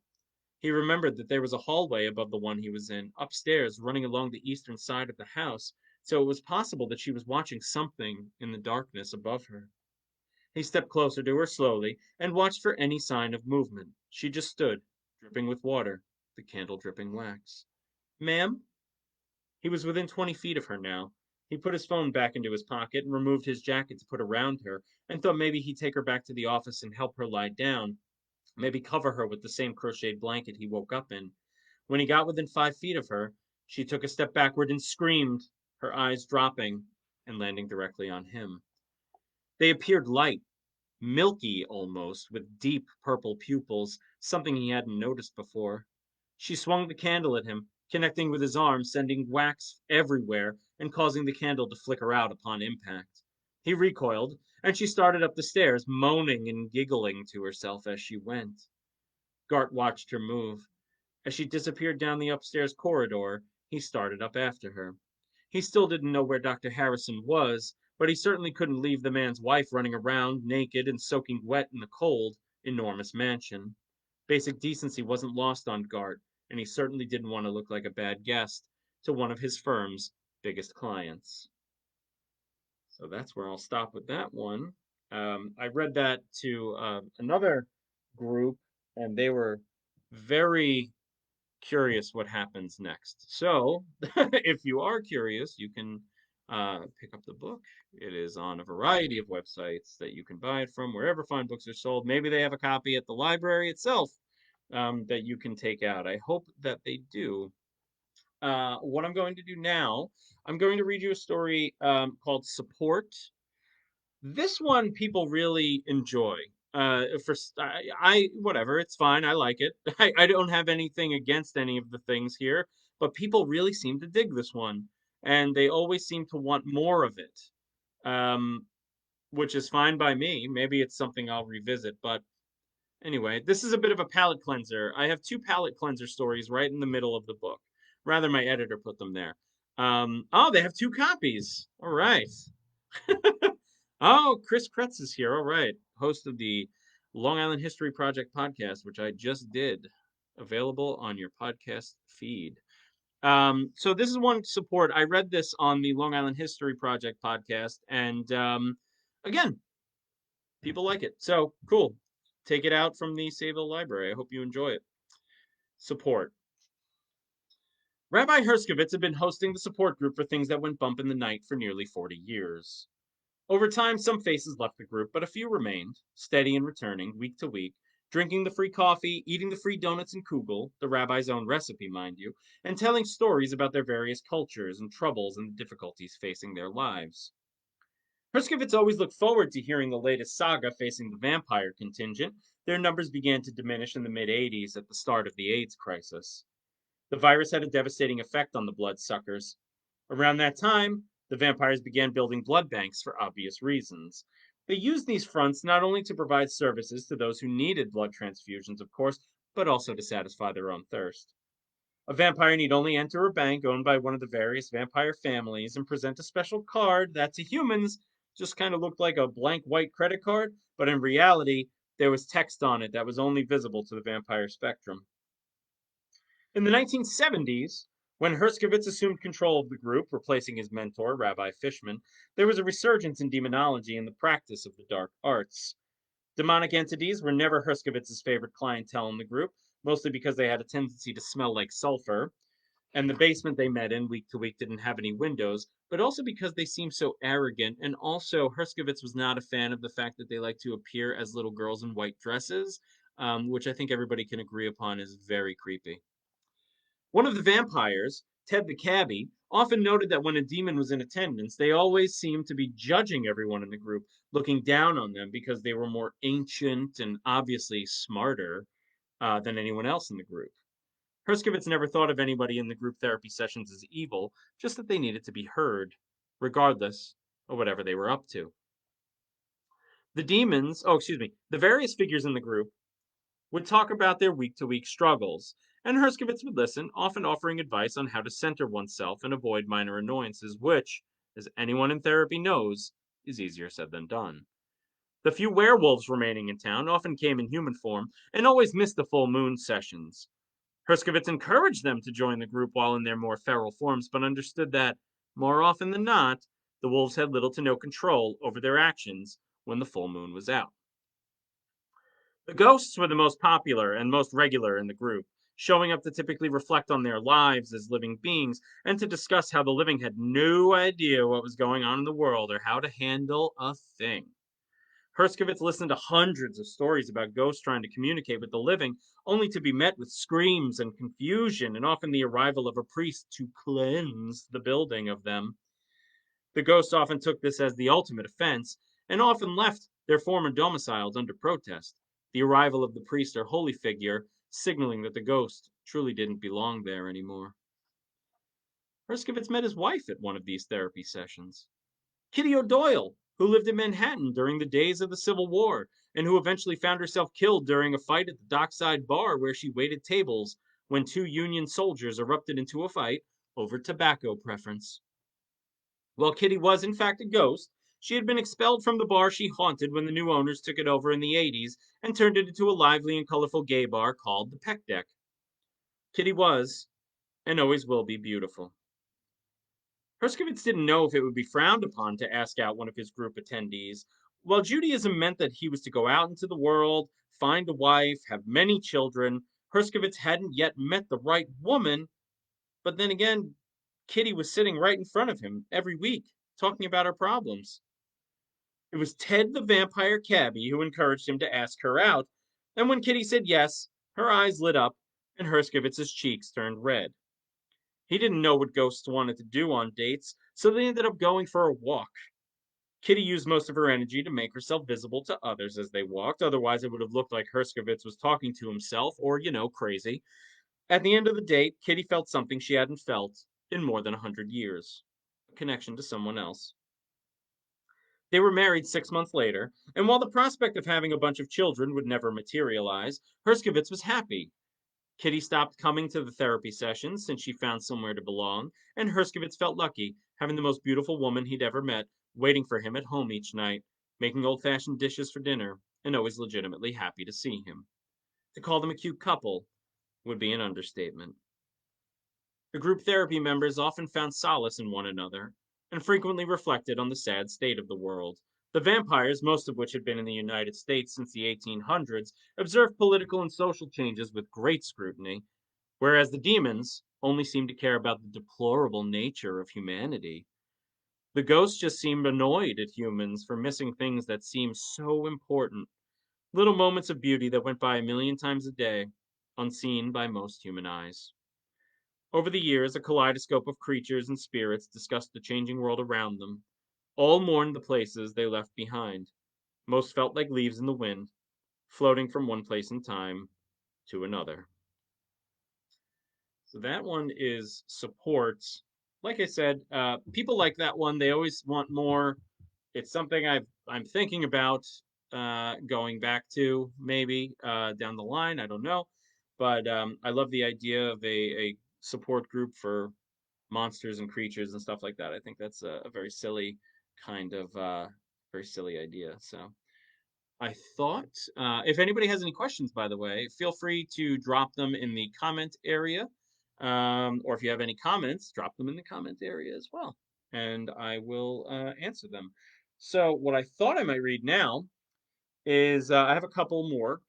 He remembered that there was a hallway above the one he was in, upstairs, running along the eastern side of the house, so it was possible that she was watching something in the darkness above her. He stepped closer to her slowly and watched for any sign of movement. She just stood, dripping with water, the candle dripping wax. Ma'am? He was within 20 feet of her now. He put his phone back into his pocket and removed his jacket to put around her, and thought maybe he'd take her back to the office and help her lie down, maybe cover her with the same crocheted blanket he woke up in. When he got within 5 feet of her, she took a step backward and screamed, her eyes dropping and landing directly on him. They appeared light, milky almost, with deep purple pupils, something he hadn't noticed before. She swung the candle at him, connecting with his arm, sending wax everywhere and causing the candle to flicker out upon impact. He recoiled, and she started up the stairs, moaning and giggling to herself as she went. Gart watched her move. As she disappeared down the upstairs corridor, he started up after her. He still didn't know where Dr. Harrison was, but he certainly couldn't leave the man's wife running around naked and soaking wet in the cold, enormous mansion. Basic decency wasn't lost on Gart, and he certainly didn't want to look like a bad guest to one of his firm's biggest clients. So that's where I'll stop with that one. I read that to another group, and they were very curious what happens next. So, if you are curious, you can pick up the book. It is on a variety of websites that you can buy it from, wherever fine books are sold. Maybe they have a copy at the library itself that you can take out. I hope that they do. What I'm going to do now, I'm going to read you a story called Support. This one people really enjoy. Whatever, it's fine. I like it. I don't have anything against any of the things here, but people really seem to dig this one, and they always seem to want more of it. Um, which is fine by me. Maybe it's something I'll revisit, but anyway, this is a bit of a palate cleanser. I have two palate cleanser stories right in the middle of the book. Rather, my editor put them there. Oh, they have two copies. All right. Oh, Chris Kretz is here. All right. Host of the Long Island History Project podcast, which I just did. Available on your podcast feed. So this is one support. I read this on the Long Island History Project podcast, and again, people like it. So cool. Take it out from the Sayville Library. I hope you enjoy it. Support. Rabbi Herskovitz had been hosting the support group for things that went bump in the night for nearly 40 years. Over time, some faces left the group, but a few remained, steady and returning, week to week, drinking the free coffee, eating the free donuts and kugel, the rabbi's own recipe, mind you, and telling stories about their various cultures and troubles and the difficulties facing their lives. Herskovitz always looked forward to hearing the latest saga facing the vampire contingent. Their numbers began to diminish in the mid 80s at the start of the AIDS crisis. The virus had a devastating effect on the bloodsuckers. Around that time, the vampires began building blood banks for obvious reasons. They used these fronts not only to provide services to those who needed blood transfusions, of course, but also to satisfy their own thirst. A vampire need only enter a bank owned by one of the various vampire families and present a special card that to humans just kind of looked like a blank white credit card, but in reality, there was text on it that was only visible to the vampire spectrum. In the 1970s, when Herskovitz assumed control of the group, replacing his mentor, Rabbi Fishman, there was a resurgence in demonology and the practice of the dark arts. Demonic entities were never Herskovitz's favorite clientele in the group, mostly because they had a tendency to smell like sulfur, and the basement they met in week to week didn't have any windows, but also because they seemed so arrogant, and also Herskovitz was not a fan of the fact that they like to appear as little girls in white dresses, which I think everybody can agree upon is very creepy. One of the vampires, Ted the Cabbie, often noted that when a demon was in attendance, they always seemed to be judging everyone in the group, looking down on them because they were more ancient and obviously smarter than anyone else in the group. Herskovitz never thought of anybody in the group therapy sessions as evil, just that they needed to be heard, regardless of whatever they were up to. The various figures in the group would talk about their week to week struggles, and Herskovitz would listen, often offering advice on how to center oneself and avoid minor annoyances, which, as anyone in therapy knows, is easier said than done. The few werewolves remaining in town often came in human form and always missed the full moon sessions. Herskovitz encouraged them to join the group while in their more feral forms, but understood that, more often than not, the wolves had little to no control over their actions when the full moon was out. The ghosts were the most popular and most regular in the group, showing up to typically reflect on their lives as living beings and to discuss how the living had no idea what was going on in the world or how to handle a thing. Herskovitz listened to hundreds of stories about ghosts trying to communicate with the living, only to be met with screams and confusion, and often the arrival of a priest to cleanse the building of them. The ghosts often took this as the ultimate offense, and often left their former domiciles under protest, the arrival of the priest or holy figure signaling that the ghost truly didn't belong there anymore. Herskovitz met his wife at one of these therapy sessions. Kitty O'Doyle, who lived in Manhattan during the days of the Civil War, and who eventually found herself killed during a fight at the dockside bar where she waited tables when two Union soldiers erupted into a fight over tobacco preference. While Kitty was in fact a ghost, she had been expelled from the bar she haunted when the new owners took it over in the 80s and turned it into a lively and colorful gay bar called the Peck Deck. Kitty was, and always will be, beautiful. Herskovitz didn't know if it would be frowned upon to ask out one of his group attendees. While Judaism meant that he was to go out into the world, find a wife, have many children, Herskovitz hadn't yet met the right woman. But then again, Kitty was sitting right in front of him every week, talking about her problems. It was Ted the vampire cabbie who encouraged him to ask her out, and when Kitty said yes, her eyes lit up and Herskovitz's cheeks turned red. He didn't know what ghosts wanted to do on dates, so they ended up going for a walk. Kitty used most of her energy to make herself visible to others as they walked, otherwise, it would have looked like Herskovitz was talking to himself or, crazy. At the end of the date, Kitty felt something she hadn't felt in more than 100 years, a connection to someone else. They were married 6 months later, and while the prospect of having a bunch of children would never materialize, Herskovitz was happy. Kitty stopped coming to the therapy sessions since she found somewhere to belong, and Herskovitz felt lucky, having the most beautiful woman he'd ever met waiting for him at home each night, making old fashioned dishes for dinner, and always legitimately happy to see him. To call them a cute couple would be an understatement. The group therapy members often found solace in one another, and frequently reflected on the sad state of the world. The vampires, most of which had been in the United States since the 1800s, observed political and social changes with great scrutiny, whereas the demons only seemed to care about the deplorable nature of humanity. The ghosts just seemed annoyed at humans for missing things that seemed so important, little moments of beauty that went by a million times a day, unseen by most human eyes. Over the years, a kaleidoscope of creatures and spirits discussed the changing world around them. All mourned the places they left behind. Most felt like leaves in the wind, floating from one place in time to another. So that one is support. Like I said, people like that one. They always want more. It's something I'm thinking about going back to maybe down the line. I don't know, but I love the idea of a support group for monsters and creatures and stuff like that. I think that's a very silly kind of very silly idea. So I thought if anybody has any questions, by the way, feel free to drop them in the comment area. Or if you have any comments, drop them in the comment area as well, and I will answer them. So what I thought I might read now is I have a couple more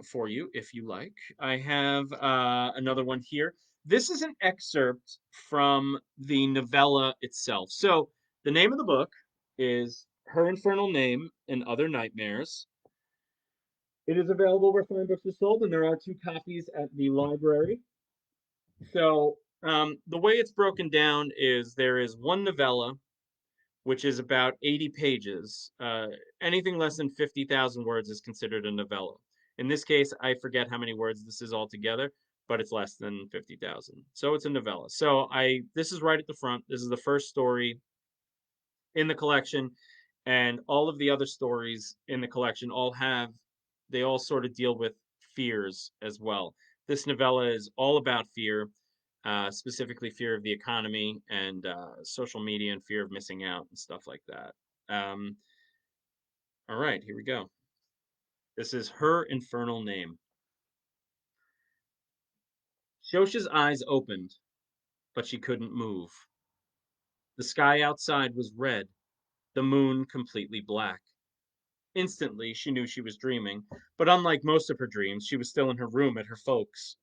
for you if you like. I have another one here. This is an excerpt from the novella itself. So the name of the book is Her Infernal Name and Other Nightmares. It is available where fine books are sold, and there are two copies at the library. So the way it's broken down is there is one novella which is about 80 pages. Anything less than 50,000 words is considered a novella. In this case, I forget how many words this is altogether, but it's less than 50,000. So it's a novella. So this is right at the front. This is the first story in the collection, and all of the other stories in the collection they all sort of deal with fears as well. This novella is all about fear, specifically fear of the economy and social media and fear of missing out and stuff like that. All right, here we go. This is Her Infernal Name. Shosha's eyes opened, but she couldn't move. The sky outside was red, the moon completely black. Instantly, she knew she was dreaming, but unlike most of her dreams, she was still in her room at her folks'.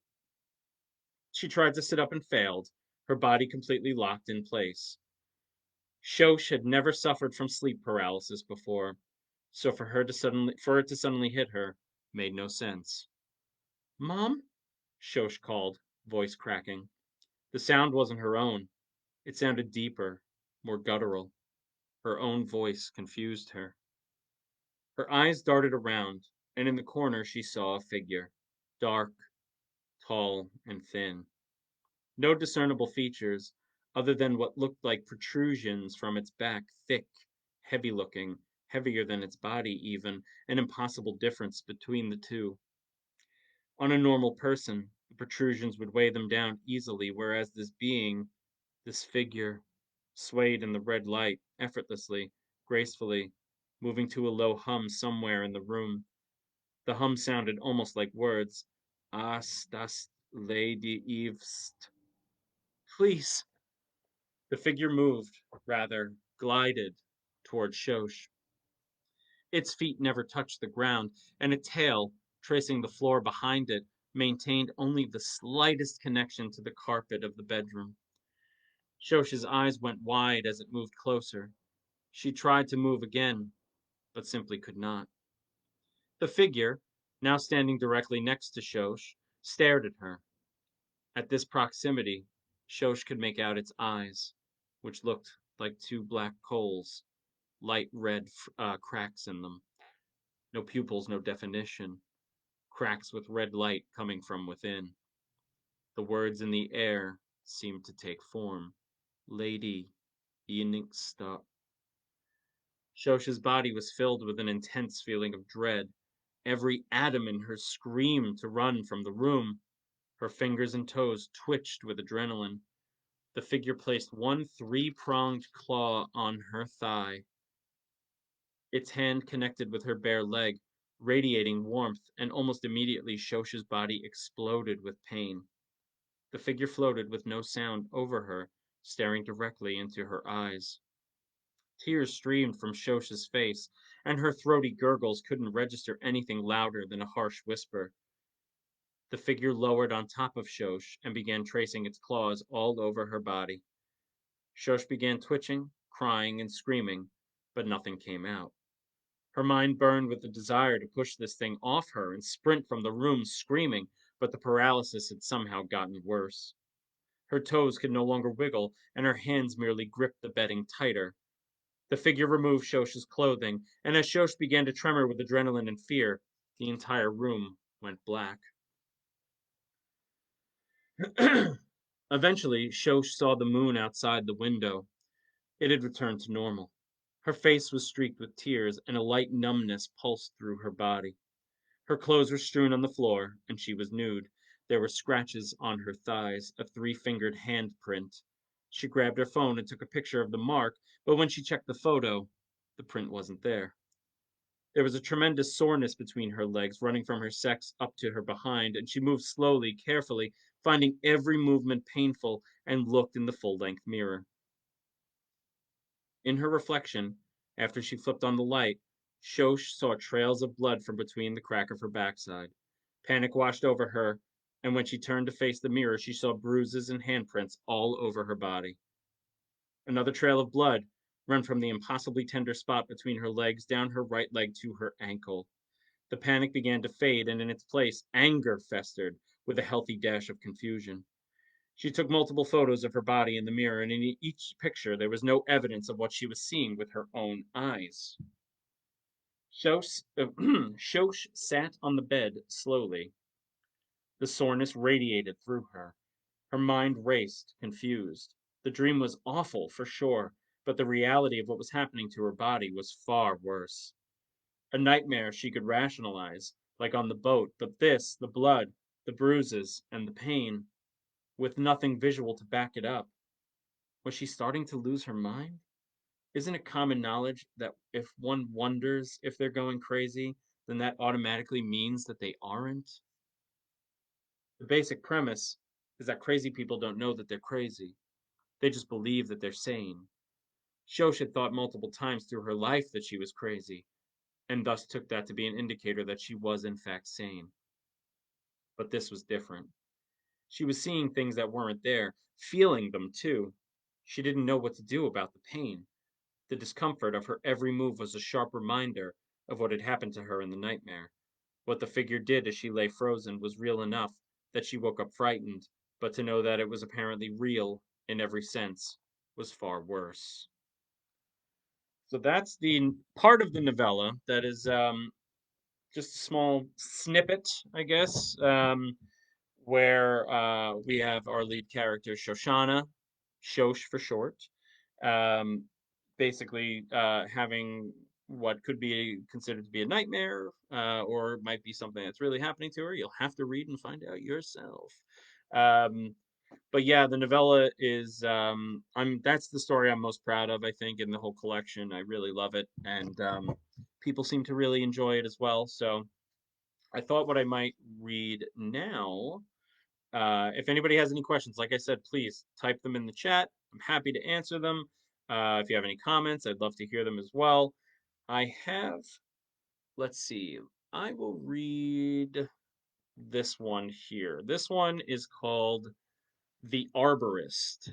She tried to sit up and failed, her body completely locked in place. Shosh had never suffered from sleep paralysis before, so for it to suddenly hit her made no sense. "Mom?" Shosh called, voice cracking. The sound wasn't her own. It sounded deeper, more guttural. Her own voice confused her. Her eyes darted around, and in the corner she saw a figure, dark, tall, and thin. No discernible features, other than what looked like protrusions from its back, thick, heavy looking, heavier than its body even, an impossible difference between the two. On a normal person, the protrusions would weigh them down easily, whereas this being, this figure, swayed in the red light, effortlessly, gracefully, moving to a low hum somewhere in the room. The hum sounded almost like words. As das Lady Eve's. Please. The figure moved, rather, glided, toward Shosh. Its feet never touched the ground, and a tail, tracing the floor behind it, maintained only the slightest connection to the carpet of the bedroom. Shosh's eyes went wide as it moved closer. She tried to move again, but simply could not. The figure, now standing directly next to Shosh, stared at her. At this proximity, Shosh could make out its eyes, which looked like two black coals, light red cracks in them. No pupils, no definition. Cracks with red light coming from within. The words in the air seemed to take form. Lady, stop. Shosh's body was filled with an intense feeling of dread. Every atom in her screamed to run from the room. Her fingers and toes twitched with adrenaline. The figure placed one three-pronged claw on her thigh. Its hand connected with her bare leg, radiating warmth, and almost immediately Shosh's body exploded with pain. The figure floated with no sound over her, staring directly into her eyes. Tears streamed from Shosh's face, and her throaty gurgles couldn't register anything louder than a harsh whisper. The figure lowered on top of Shosh and began tracing its claws all over her body. Shosh began twitching, crying, and screaming, but nothing came out. Her mind burned with the desire to push this thing off her and sprint from the room screaming, but the paralysis had somehow gotten worse. Her toes could no longer wiggle, and her hands merely gripped the bedding tighter. The figure removed Shosh's clothing, and as Shosh began to tremor with adrenaline and fear, the entire room went black. Eventually, Shosh saw the moon outside the window. It had returned to normal. Her face was streaked with tears, and a light numbness pulsed through her body. Her clothes were strewn on the floor, and she was nude. There were scratches on her thighs, a three-fingered handprint. She grabbed her phone and took a picture of the mark, but when she checked the photo, the print wasn't there. There was a tremendous soreness between her legs, running from her sex up to her behind, and she moved slowly, carefully, finding every movement painful, and looked in the full-length mirror. In her reflection, after she flipped on the light, Shosh saw trails of blood from between the crack of her backside. Panic washed over her, and when she turned to face the mirror, she saw bruises and handprints all over her body. Another trail of blood ran from the impossibly tender spot between her legs down her right leg to her ankle. The panic began to fade, and in its place, anger festered, with a healthy dash of confusion. She took multiple photos of her body in the mirror, and in each picture there was no evidence of what she was seeing with her own eyes. Shosh, Shosh sat on the bed slowly. The soreness radiated through her. Her mind raced, confused. The dream was awful, for sure, but the reality of what was happening to her body was far worse. A nightmare she could rationalize, like on the boat, but this, the blood, the bruises, and the pain, with nothing visual to back it up. Was she starting to lose her mind? Isn't it common knowledge that if one wonders if they're going crazy, then that automatically means that they aren't? The basic premise is that crazy people don't know that they're crazy. They just believe that they're sane. Shosh had thought multiple times through her life that she was crazy, and thus took that to be an indicator that she was in fact sane. But this was different. She was seeing things that weren't there, feeling them too. She didn't know what to do about the pain. The discomfort of her every move was a sharp reminder of what had happened to her in the nightmare. What the figure did as she lay frozen was real enough that she woke up frightened, but to know that it was apparently real in every sense was far worse. So that's the part of the novella that is just a small snippet, I guess, where we have our lead character, Shoshana, Shosh for short, um, basically having what could be considered to be a nightmare, or might be something that's really happening to her. You'll have to read and find out yourself. Um, but yeah, the novella is I'm that's the story I'm most proud of, I think, in the whole collection. I really love it, and people seem to really enjoy it as well. So I thought what I might read now. If anybody has any questions, like I said, please type them in the chat. I'm happy to answer them. If you have any comments, I'd love to hear them as well. I have, let's see, I will read this one here. This one is called The Arborist.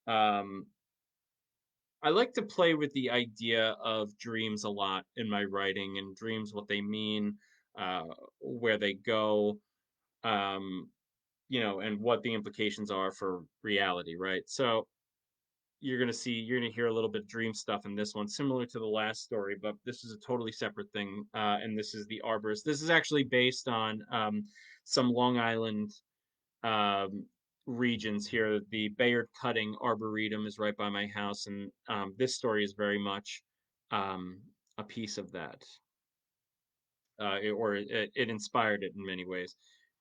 Um, I like to play with the idea of dreams a lot in my writing, and dreams, what they mean, uh, where they go, um, and what the implications are for reality, right? So you're gonna hear a little bit of dream stuff in this one, similar to the last story, but this is a totally separate thing. And this is the Arborist. This is actually based on some Long Island um, regions here. The Bayard Cutting Arboretum is right by my house, and this story is very much um, a piece of that, it inspired it in many ways.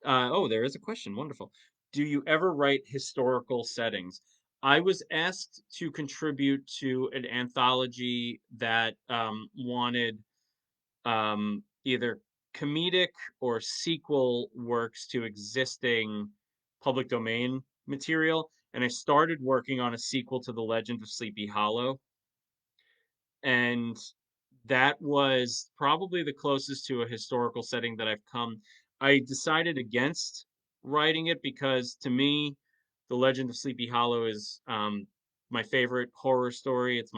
Oh, there is a question. Wonderful. Do you ever write historical settings? I was asked to contribute to an anthology that wanted either comedic or sequel works to existing public domain material. And I started working on a sequel to The Legend of Sleepy Hollow. And that was probably the closest to a historical setting that I've come. I decided against writing it because to me, The Legend of Sleepy Hollow is my favorite horror story. It's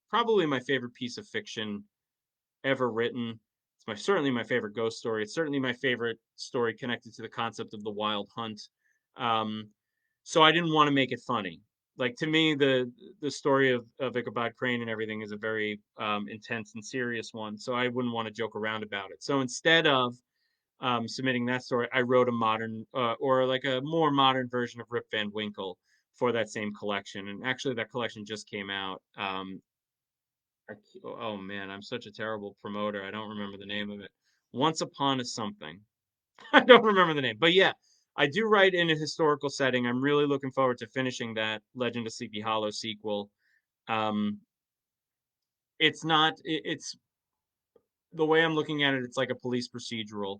probably my favorite piece of fiction ever written. It's certainly my favorite ghost story. It's certainly my favorite story connected to the concept of the wild hunt. Um, so I didn't want to make it funny. Like to me, the story of Ichabod Crane and everything is a very intense and serious one. So I wouldn't want to joke around about it. So instead of submitting that story, I wrote a modern or like a more modern version of Rip Van Winkle for that same collection. And actually, that collection just came out. Oh man, I'm such a terrible promoter. I don't remember the name of it. Once Upon a Something. I don't remember the name, but yeah, I do write in a historical setting. I'm really looking forward to finishing that Legend of Sleepy Hollow sequel. Um, it's not. It's the way I'm looking at it. It's like a police procedural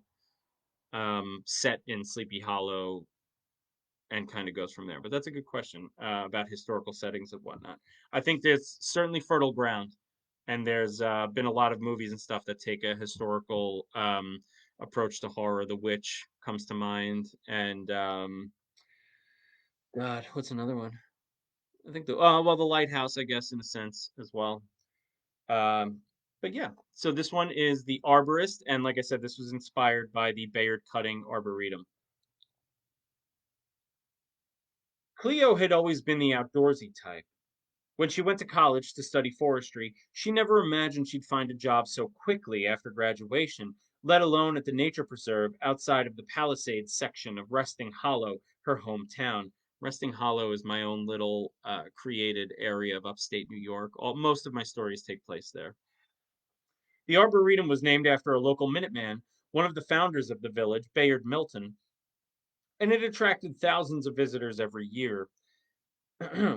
set in Sleepy Hollow, and kind of goes from there. But that's a good question about historical settings and whatnot. I think there's certainly fertile ground, and there's been a lot of movies and stuff that take a historical approach to horror. The Witch comes to mind, and God, what's another one? I think the Lighthouse, I guess, in a sense as well. Um, but yeah, so this one is the Arborist, and like I said, this was inspired by the Bayard Cutting Arboretum. Cleo had always been the outdoorsy type. When she went to college to study forestry, she never imagined she'd find a job so quickly after graduation, let alone at the nature preserve outside of the Palisades section of Resting Hollow, her hometown. Resting Hollow is my own little created area of upstate New York. Most of my stories take place there. The Arboretum was named after a local Minuteman, one of the founders of the village, Bayard Milton, and it attracted thousands of visitors every year.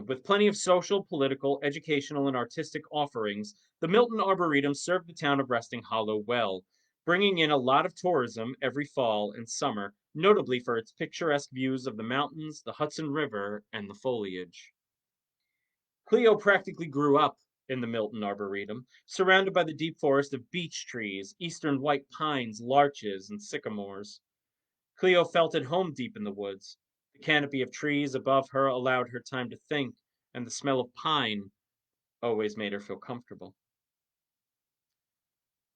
With plenty of social, political, educational, and artistic offerings, the Milton Arboretum served the town of Resting Hollow well, bringing in a lot of tourism every fall and summer, notably for its picturesque views of the mountains, the Hudson River, and the foliage. Cleo practically grew up in the Milton Arboretum, surrounded by the deep forest of beech trees, eastern white pines, larches, and sycamores. Cleo felt at home deep in the woods. The canopy of trees above her allowed her time to think, and the smell of pine always made her feel comfortable.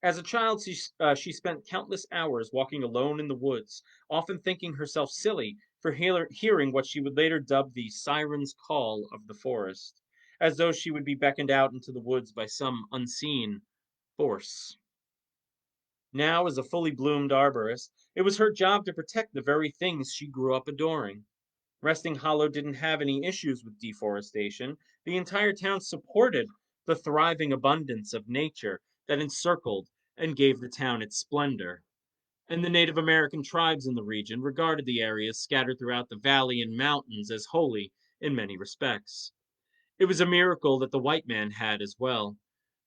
As a child, she spent countless hours walking alone in the woods, often thinking herself silly for hearing what she would later dub the siren's call of the forest, as though she would be beckoned out into the woods by some unseen force. Now, as a fully bloomed arborist, it was her job to protect the very things she grew up adoring. Resting Hollow didn't have any issues with deforestation. The entire town supported the thriving abundance of nature that encircled and gave the town its splendor. And the Native American tribes in the region regarded the areas scattered throughout the valley and mountains as holy in many respects. It was a miracle that the white man had as well.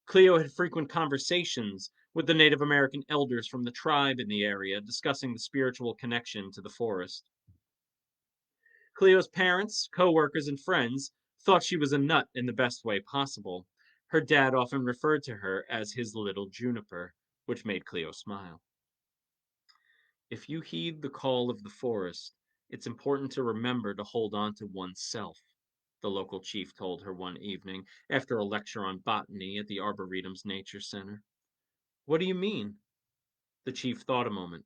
Cleo had frequent conversations with the Native American elders from the tribe in the area, discussing the spiritual connection to the forest. Cleo's parents, co-workers, and friends thought she was a nut in the best way possible. Her dad often referred to her as his little juniper, which made Cleo smile. If you heed the call of the forest, it's important to remember to hold on to oneself, the local chief told her one evening after a lecture on botany at the Arboretum's Nature Center. What do you mean? The chief thought a moment.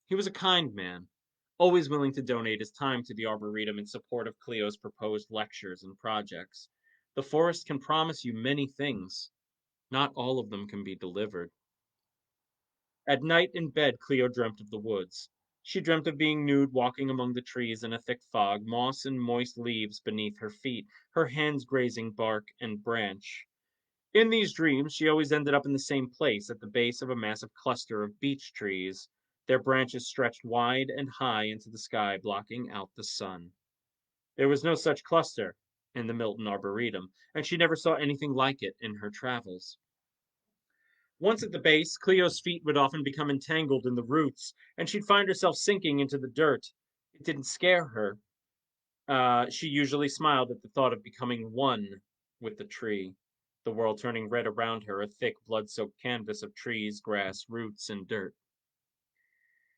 He was a kind man, always willing to donate his time to the Arboretum in support of Cleo's proposed lectures and projects. The forest can promise you many things. Not all of them can be delivered. At night in bed, Cleo dreamt of the woods. She dreamt of being nude walking among the trees in a thick fog, moss and moist leaves beneath her feet, her hands grazing bark and branch. In these dreams, she always ended up in the same place at the base of a massive cluster of beech trees. Their branches stretched wide and high into the sky, blocking out the sun. There was no such cluster in the Milton Arboretum, and she never saw anything like it in her travels. Once at the base, Cleo's feet would often become entangled in the roots, and she'd find herself sinking into the dirt. It didn't scare her. She usually smiled at the thought of becoming one with the tree, the world turning red around her, a thick, blood soaked canvas of trees, grass, roots, and dirt.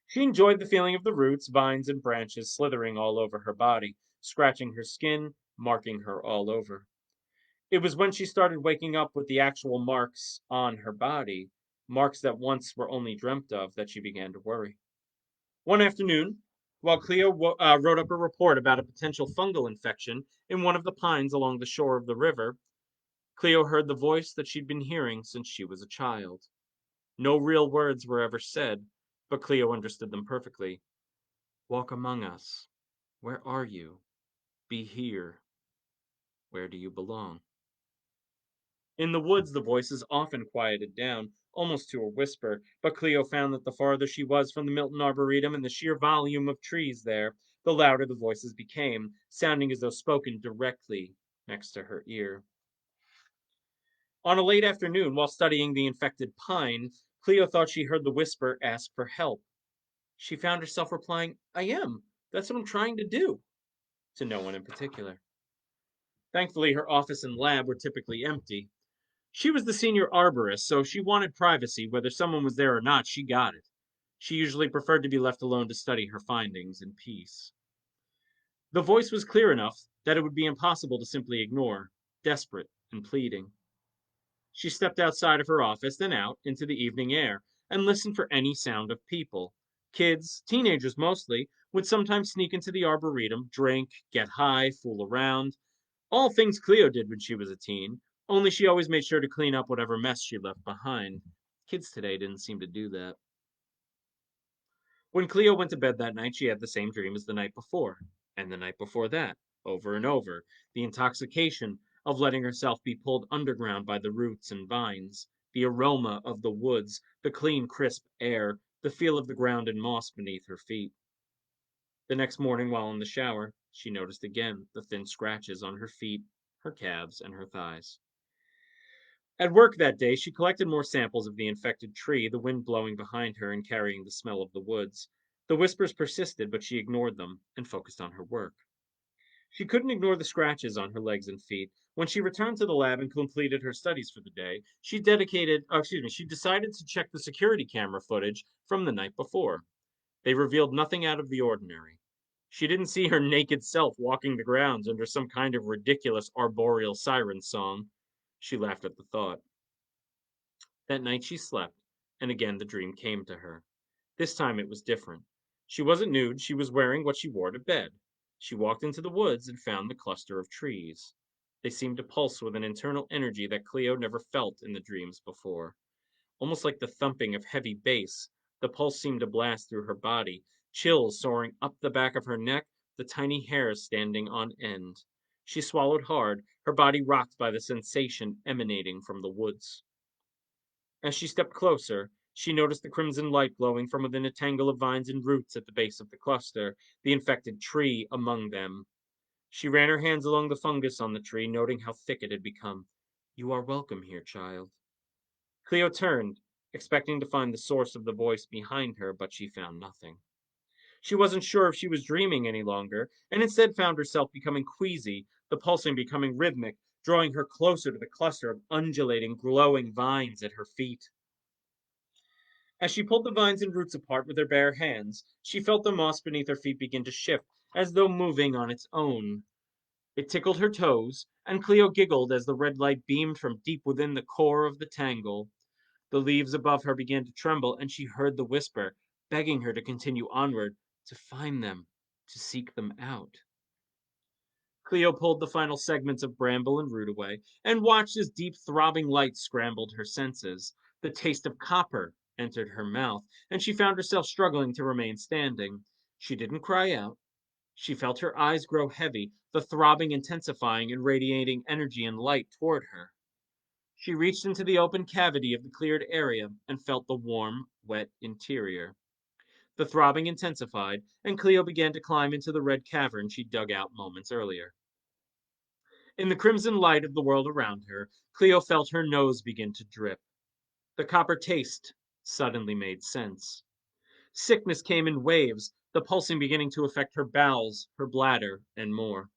She enjoyed the feeling of the roots, vines, and branches slithering all over her body, scratching her skin, marking her all over. It was when she started waking up with the actual marks on her body, marks that once were only dreamt of, that she began to worry. One afternoon, while Cleo wrote up a report about a potential fungal infection in one of the pines along the shore of the river, Cleo heard the voice that she'd been hearing since she was a child. No real words were ever said, but Cleo understood them perfectly. Walk among us. Where are you? Be here. Where do you belong? In the woods, the voices often quieted down, almost to a whisper, but Cleo found that the farther she was from the Milton Arboretum and the sheer volume of trees there, the louder the voices became, sounding as though spoken directly next to her ear. On a late afternoon, while studying the infected pine, Cleo thought she heard the whisper ask for help. She found herself replying, I am. That's what I'm trying to do, to no one in particular. Thankfully, her office and lab were typically empty. She was the senior arborist, so she wanted privacy. Whether someone was there or not, she got it. She usually preferred to be left alone to study her findings in peace. The voice was clear enough that it would be impossible to simply ignore, desperate and pleading. She stepped outside of her office, then out into the evening air, and listened for any sound of people. Kids, teenagers mostly, would sometimes sneak into the arboretum, drink, get high, fool around. All things Cleo did when she was a teen, only she always made sure to clean up whatever mess she left behind. Kids today didn't seem to do that. When Cleo went to bed that night, she had the same dream as the night before, and the night before that, over and over. The intoxication of letting herself be pulled underground by the roots and vines, the aroma of the woods, the clean, crisp air, the feel of the ground and moss beneath her feet. The next morning, while in the shower, she noticed again the thin scratches on her feet, her calves, and her thighs. At work that day, she collected more samples of the infected tree, the wind blowing behind her and carrying the smell of the woods. The whispers persisted, but she ignored them and focused on her work. She couldn't ignore the scratches on her legs and feet. When she returned to the lab and completed her studies for the day, she decided to check the security camera footage from the night before. They revealed nothing out of the ordinary. She didn't see her naked self walking the grounds under some kind of ridiculous arboreal siren song. She laughed at the thought. That night she slept, and again the dream came to her. This time it was different. She wasn't nude, she was wearing what she wore to bed. She walked into the woods and found the cluster of trees. They seemed to pulse with an internal energy that Cleo never felt in the dreams before. Almost like the thumping of heavy bass, the pulse seemed to blast through her body, chills soaring up the back of her neck, the tiny hairs standing on end. She swallowed hard, her body rocked by the sensation emanating from the woods. As she stepped closer, she noticed the crimson light glowing from within a tangle of vines and roots at the base of the cluster, the infected tree among them. She ran her hands along the fungus on the tree, noting how thick it had become. You are welcome here, child. Cleo turned, expecting to find the source of the voice behind her, but she found nothing. She wasn't sure if she was dreaming any longer, and instead found herself becoming queasy, the pulsing becoming rhythmic, drawing her closer to the cluster of undulating, glowing vines at her feet. As she pulled the vines and roots apart with her bare hands, she felt the moss beneath her feet begin to shift, as though moving on its own. It tickled her toes, and Cleo giggled as the red light beamed from deep within the core of the tangle. The leaves above her began to tremble, and she heard the whisper, begging her to continue onward, to find them, to seek them out. Cleo pulled the final segments of bramble and root away, and watched as deep throbbing light scrambled her senses. The taste of copper entered her mouth, and she found herself struggling to remain standing. She didn't cry out. She felt her eyes grow heavy, the throbbing intensifying and radiating energy and light toward her. She reached into the open cavity of the cleared area and felt the warm, wet interior. The throbbing intensified, and Cleo began to climb into the red cavern she dug out moments earlier. In the crimson light of the world around her, Cleo felt her nose begin to drip. The copper taste suddenly made sense. Sickness came in waves, the pulsing beginning to affect her bowels, her bladder, and more.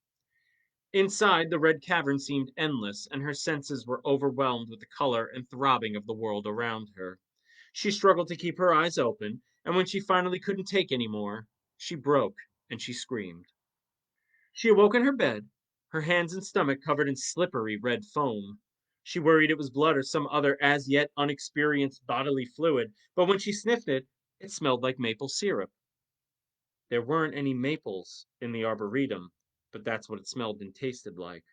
Inside, the red cavern seemed endless, and her senses were overwhelmed with the color and throbbing of the world around her. She struggled to keep her eyes open, and when she finally couldn't take any more, she broke and she screamed. She awoke in her bed, her hands and stomach covered in slippery red foam. She worried it was blood or some other as yet unexperienced bodily fluid, but when she sniffed it, it smelled like maple syrup. There weren't any maples in the arboretum, but that's what it smelled and tasted like.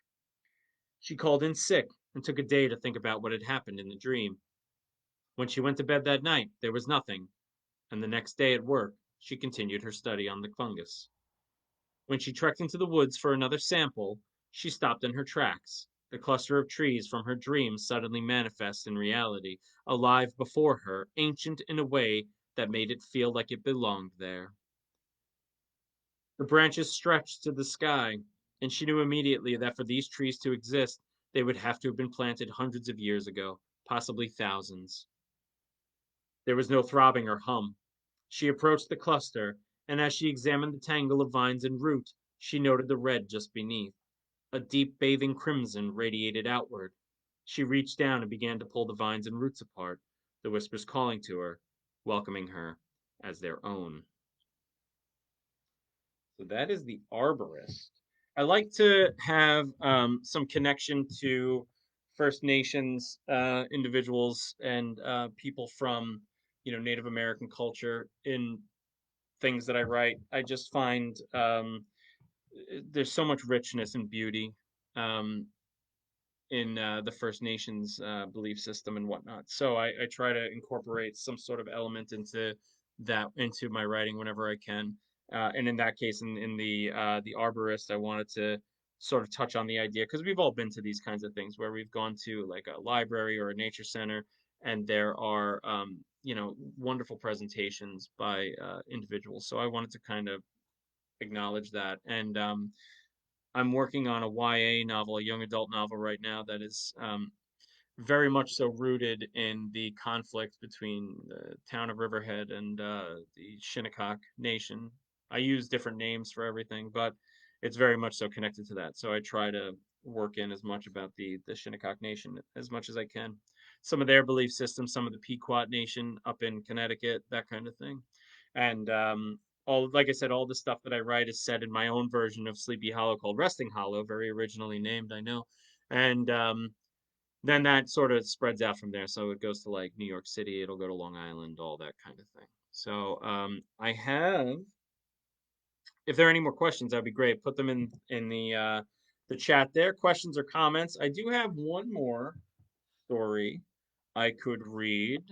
She called in sick and took a day to think about what had happened in the dream. When she went to bed that night, there was nothing, and the next day at work, she continued her study on the fungus. When she trekked into the woods for another sample, she stopped in her tracks. The cluster of trees from her dream suddenly manifest in reality, alive before her, ancient in a way that made it feel like it belonged there. The branches stretched to the sky, and she knew immediately that for these trees to exist, they would have to have been planted hundreds of years ago, possibly thousands. There was no throbbing or hum. She approached the cluster, and as she examined the tangle of vines and root, she noted the red just beneath. A deep bathing crimson radiated outward. She reached down and began to pull the vines and roots apart, the whispers calling to her, welcoming her as their own. So that is the Arborist. I like to have some connection to First Nations individuals and people from, Native American culture in things that I write. I just find there's so much richness and beauty um, in the First Nations belief system and whatnot. So I try to incorporate some sort of element into my writing whenever I can. And in that case, in the Arborist, I wanted to sort of touch on the idea because we've all been to these kinds of things where we've gone to like a library or a nature center, and there are wonderful presentations by individuals. So I wanted to kind of acknowledge that. And I'm working on a YA novel, a young adult novel right now that is very much so rooted in the conflict between the town of Riverhead and the Shinnecock Nation. I use different names for everything, but it's very much so connected to that. So I try to work in as much about the Shinnecock Nation as much as I can. Some of their belief systems, some of the Pequot Nation up in Connecticut, that kind of thing. And all, like I said, all the stuff that I write is set in my own version of Sleepy Hollow called Resting Hollow, very originally named, I know. And then that sort of spreads out from there. So it goes to like New York City, it'll go to Long Island, all that kind of thing. So I have, if there are any more questions, that'd be great. Put them in the chat there. Questions or comments. I do have one more story I could read,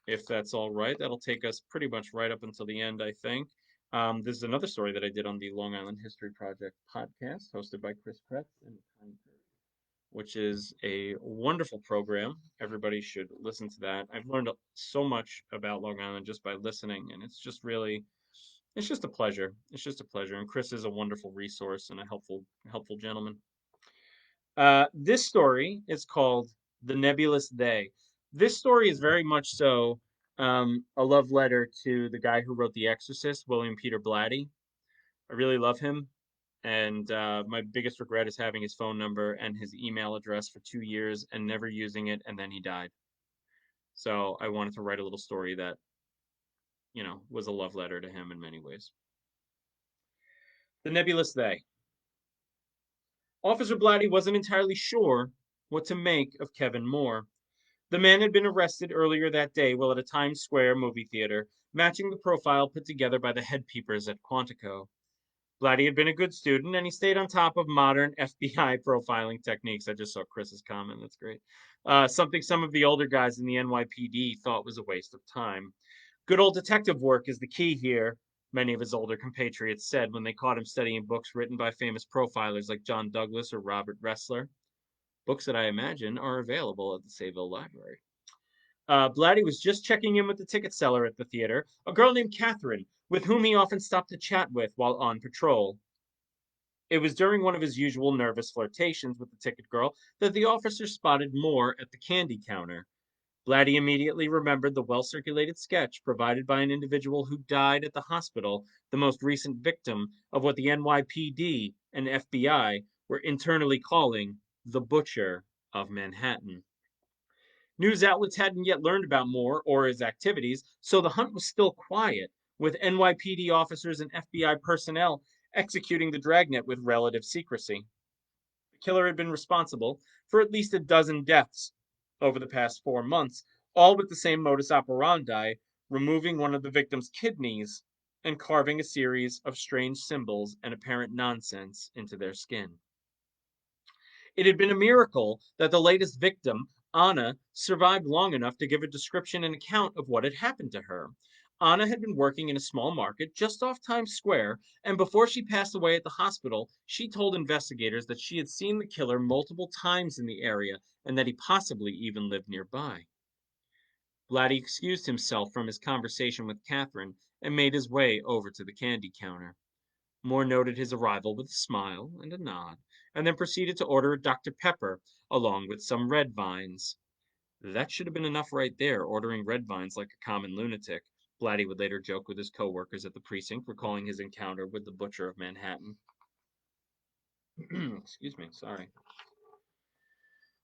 if that's all right. That'll take us pretty much right up until the end, I think. This is another story that I did on the Long Island History Project podcast, hosted by Chris Kretz and Connie Curry, which is a wonderful program. Everybody should listen to that. I've learned so much about Long Island just by listening, and it's just really, it's just a pleasure. It's just a pleasure. And Chris is a wonderful resource and a helpful gentleman. This story is called The Nebulous They. This story is very much so a love letter to the guy who wrote The Exorcist, William Peter Blatty. I really love him. And my biggest regret is having his phone number and his email address for 2 years and never using it, and then he died. So I wanted to write a little story that, was a love letter to him in many ways. The Nebulous They. Officer Blatty wasn't entirely sure what to make of Kevin Moore. The man had been arrested earlier that day while at a Times Square movie theater, matching the profile put together by the head peepers at Quantico. Blatty had been a good student, and he stayed on top of modern FBI profiling techniques. I just saw Chris's comment. That's great. Something some of the older guys in the NYPD thought was a waste of time. Good old detective work is the key here, many of his older compatriots said when they caught him studying books written by famous profilers like John Douglas or Robert Ressler. Books that I imagine are available at the Sayville Library. Blatty was just checking in with the ticket seller at the theater, a girl named Catherine, with whom he often stopped to chat with while on patrol. It was during one of his usual nervous flirtations with the ticket girl that the officer spotted Moore at the candy counter. Blatty immediately remembered the well circulated sketch provided by an individual who died at the hospital, the most recent victim of what the NYPD and FBI were internally calling the Butcher of Manhattan. News outlets hadn't yet learned about Moore or his activities, so the hunt was still quiet, with NYPD officers and FBI personnel executing the dragnet with relative secrecy. The killer had been responsible for at least a dozen deaths over the past 4 months, all with the same modus operandi, removing one of the victim's kidneys and carving a series of strange symbols and apparent nonsense into their skin. It had been a miracle that the latest victim, Anna, survived long enough to give a description and account of what had happened to her. Anna had been working in a small market just off Times Square, and before she passed away at the hospital, she told investigators that she had seen the killer multiple times in the area and that he possibly even lived nearby. Blatty excused himself from his conversation with Catherine and made his way over to the candy counter. Moore noted his arrival with a smile and a nod, and then proceeded to order a Dr. Pepper, along with some red vines. That should have been enough right there, ordering red vines like a common lunatic. Blatty would later joke with his coworkers at the precinct, recalling his encounter with the Butcher of Manhattan. Excuse me, sorry.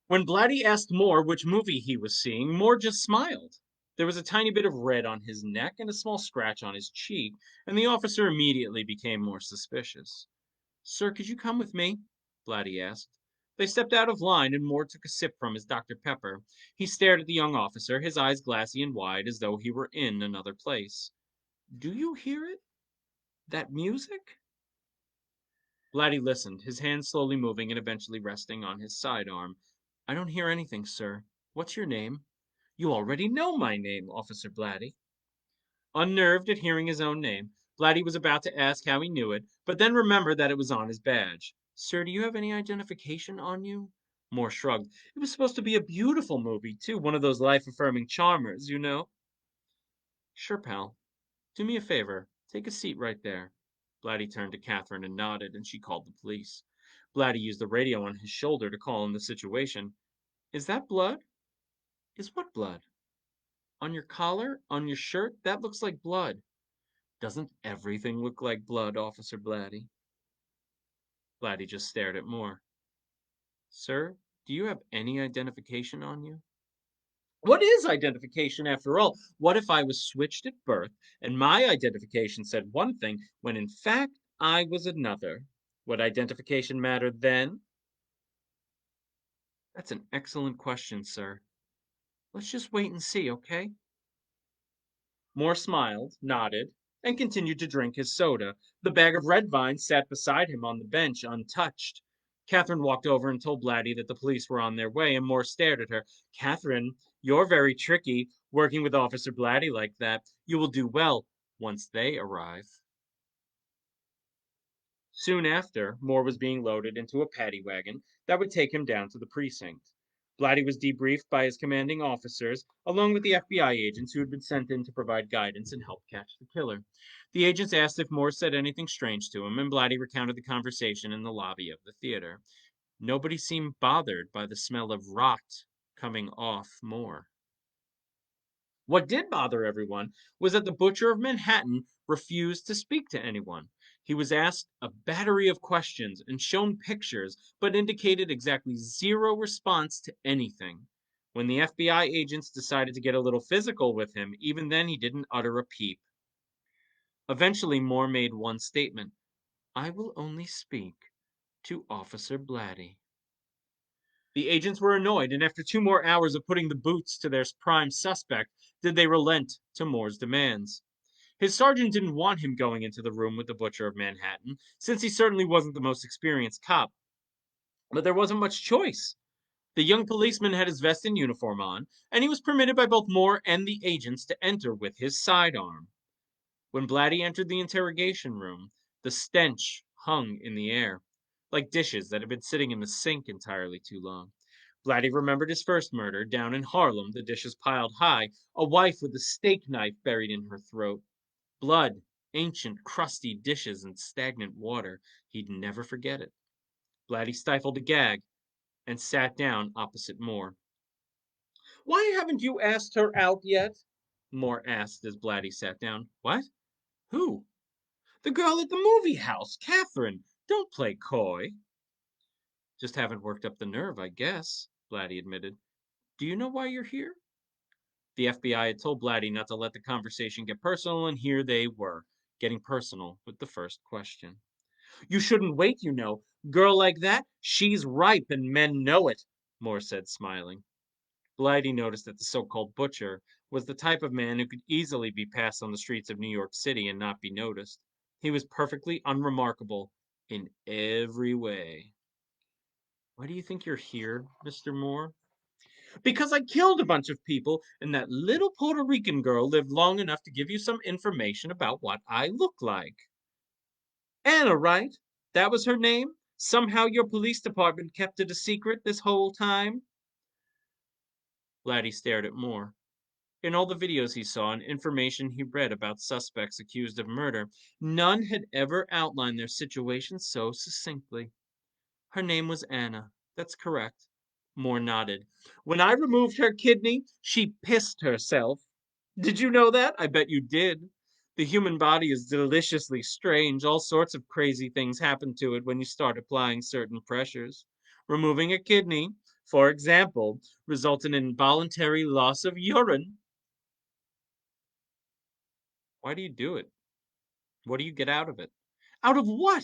When Blatty asked Moore which movie he was seeing, Moore just smiled. There was a tiny bit of red on his neck and a small scratch on his cheek, and the officer immediately became more suspicious. "Sir, could you come with me?" Blatty asked. They stepped out of line, and Moore took a sip from his Dr. Pepper. He stared at the young officer, his eyes glassy and wide, as though he were in another place. "Do you hear it? That music?" Blatty listened, his hand slowly moving and eventually resting on his sidearm. "I don't hear anything, sir. What's your name?" "You already know my name, Officer Blatty." Unnerved at hearing his own name, Blatty was about to ask how he knew it, but then remembered that it was on his badge. "Sir, do you have any identification on you?" Moore shrugged. "It was supposed to be a beautiful movie, too, one of those life-affirming charmers, you know." "Sure, pal. Do me a favor. Take a seat right there." Blatty turned to Catherine and nodded, and she called the police. Blatty used the radio on his shoulder to call in the situation. "Is that blood?" "Is what blood?" "On your collar? On your shirt? That looks like blood." "Doesn't everything look like blood, Officer Blatty?" Blatty just stared at Moore. "Sir, do you have any identification on you?" What is identification after all? What if I was switched at birth and my identification said one thing when in fact I was another? Would identification matter then? That's an excellent question, sir. Let's just wait and see, okay? Moore smiled, nodded, and continued to drink his soda. The bag of red vines sat beside him on the bench, untouched. Catherine walked over and told Blatty that the police were on their way, and Moore stared at her. Catherine, you're very tricky, working with Officer Blatty like that. You will do well once they arrive. Soon after, Moore was being loaded into a paddy wagon that would take him down to the precinct. Blatty was debriefed by his commanding officers, along with the FBI agents who had been sent in to provide guidance and help catch the killer. The agents asked if Moore said anything strange to him, and Blatty recounted the conversation in the lobby of the theater. Nobody seemed bothered by the smell of rot coming off Moore. What did bother everyone was that the butcher of Manhattan refused to speak to anyone. He was asked a battery of questions and shown pictures, but indicated exactly zero response to anything. When the FBI agents decided to get a little physical with him, even then he didn't utter a peep. Eventually, Moore made one statement: I will only speak to Officer Blatty. The agents were annoyed, and after 2 more hours of putting the boots to their prime suspect, did they relent to Moore's demands. His sergeant didn't want him going into the room with the butcher of Manhattan, since he certainly wasn't the most experienced cop. But there wasn't much choice. The young policeman had his vest and uniform on, and he was permitted by both Moore and the agents to enter with his sidearm. When Blatty entered the interrogation room, the stench hung in the air, like dishes that had been sitting in the sink entirely too long. Blatty remembered his first murder, down in Harlem, the dishes piled high, a wife with a steak knife buried in her throat. Blood, ancient, crusty dishes, and stagnant water. He'd never forget it. Blatty stifled a gag and sat down opposite Moore. Why haven't you asked her out yet? Moore asked as Blatty sat down. What? Who? The girl at the movie house, Catherine. Don't play coy. Just haven't worked up the nerve, I guess, Blatty admitted. Do you know why you're here? The FBI had told Blatty not to let the conversation get personal, and here they were, getting personal with the first question. You shouldn't wait, you know. Girl like that, she's ripe and men know it, Moore said, smiling. Blighty noticed that the so-called butcher was the type of man who could easily be passed on the streets of New York City and not be noticed. He was perfectly unremarkable in every way. Why do you think you're here, Mr. Moore? Because I killed a bunch of people, and that little Puerto Rican girl lived long enough to give you some information about what I look like. Anna, right? That was her name? Somehow your police department kept it a secret this whole time? Laddie stared at Moore. In all the videos he saw and information he read about suspects accused of murder, none had ever outlined their situation so succinctly. Her name was Anna. That's correct. Moore nodded. When I removed her kidney, she pissed herself. Did you know that? I bet you did. The human body is deliciously strange. All sorts of crazy things happen to it when you start applying certain pressures. Removing a kidney, for example, results in involuntary loss of urine. Why do you do it? What do you get out of it? Out of what?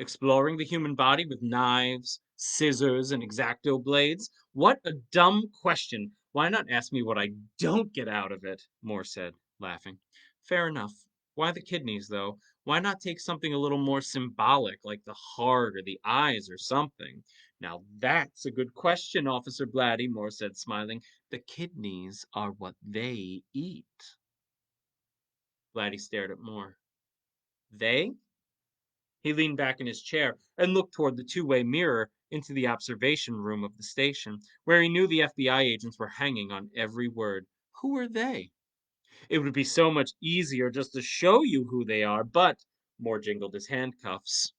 Exploring the human body with knives, scissors, and exacto blades? What a dumb question. Why not ask me what I don't get out of it? Moore said, laughing. Fair enough. Why the kidneys, though? Why not take something a little more symbolic, like the heart or the eyes or something? Now that's a good question, Officer Blatty, Moore said, smiling. The kidneys are what they eat. Blatty stared at Moore. They? He leaned back in his chair and looked toward the two-way mirror into the observation room of the station, where he knew the FBI agents were hanging on every word. Who are they? It would be so much easier just to show you who they are, but Moore jingled his handcuffs.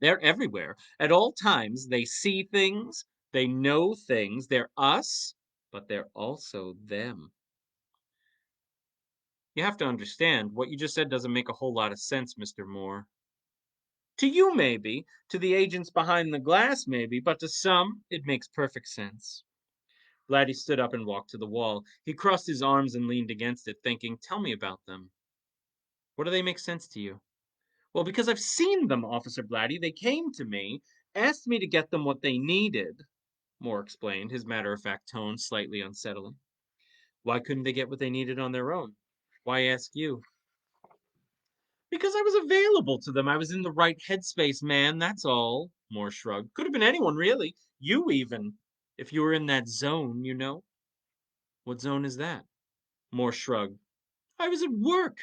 They're everywhere. At all times, they see things, they know things, they're us, but they're also them. You have to understand, what you just said doesn't make a whole lot of sense, Mr. Moore. To you, maybe. To the agents behind the glass, maybe. But to some, it makes perfect sense. Blatty stood up and walked to the wall. He crossed his arms and leaned against it, thinking, "Tell me about them. What do they make sense to you?" "Well, because I've seen them, Officer Blatty. They came to me, asked me to get them what they needed," Moore explained, his matter-of-fact tone slightly unsettling. "Why couldn't they get what they needed on their own? Why ask you?" "Because I was available to them. I was in the right headspace, man, that's all," Moore shrugged. "Could have been anyone, really. You, even. If you were in that zone, you know." "What zone is that?" Moore shrugged. "I was at work.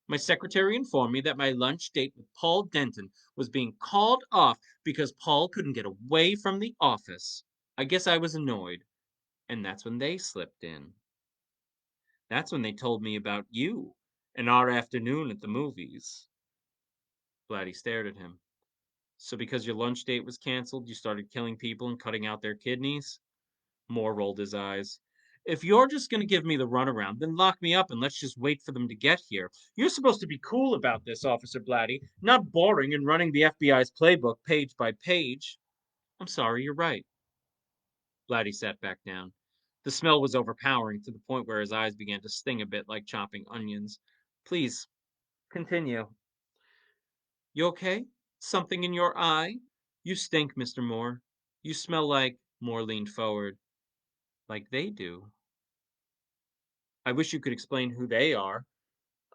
My secretary informed me that my lunch date with Paul Denton was being called off because Paul couldn't get away from the office. I guess I was annoyed. And that's when they slipped in. That's when they told me about you and our afternoon at the movies." Blatty stared at him. "So because your lunch date was canceled, you started killing people and cutting out their kidneys?" Moore rolled his eyes. "If you're just going to give me the runaround, then lock me up and let's just wait for them to get here. You're supposed to be cool about this, Officer Blatty, not boring and running the FBI's playbook page by page." "I'm sorry, you're right." Blatty sat back down. The smell was overpowering to the point where his eyes began to sting a bit like chopping onions. "Please, continue." "You okay? Something in your eye? You stink, Mr. Moore. You smell like—" Moore leaned forward. "Like they do." "I wish you could explain who they are."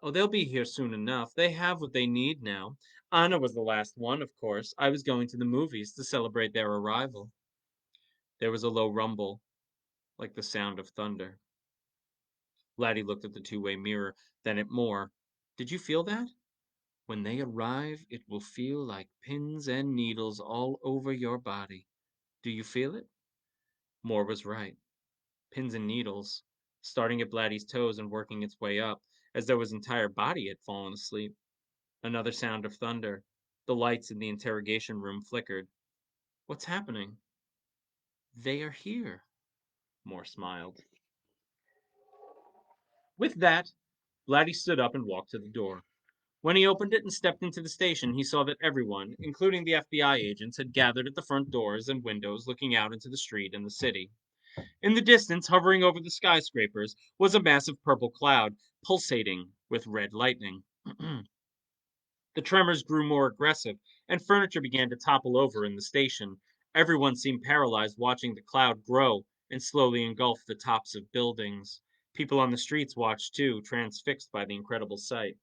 "Oh, they'll be here soon enough. They have what they need now. Anna was the last one, of course. I was going to the movies to celebrate their arrival." There was a low rumble, like the sound of thunder. Laddie looked at the two-way mirror, then at Moore. "Did you feel that? When they arrive, it will feel like pins and needles all over your body. Do you feel it?" Moore was right. Pins and needles, starting at Blatty's toes and working its way up, as though his entire body had fallen asleep. Another sound of thunder. The lights in the interrogation room flickered. "What's happening?" "They are here," Moore smiled. With that, Blatty stood up and walked to the door. When he opened it and stepped into the station, he saw that everyone, including the FBI agents, had gathered at the front doors and windows looking out into the street and the city. In the distance, hovering over the skyscrapers, was a massive purple cloud, pulsating with red lightning. The tremors grew more aggressive, and furniture began to topple over in the station. Everyone seemed paralyzed watching the cloud grow and slowly engulf the tops of buildings. People on the streets watched too, transfixed by the incredible sight.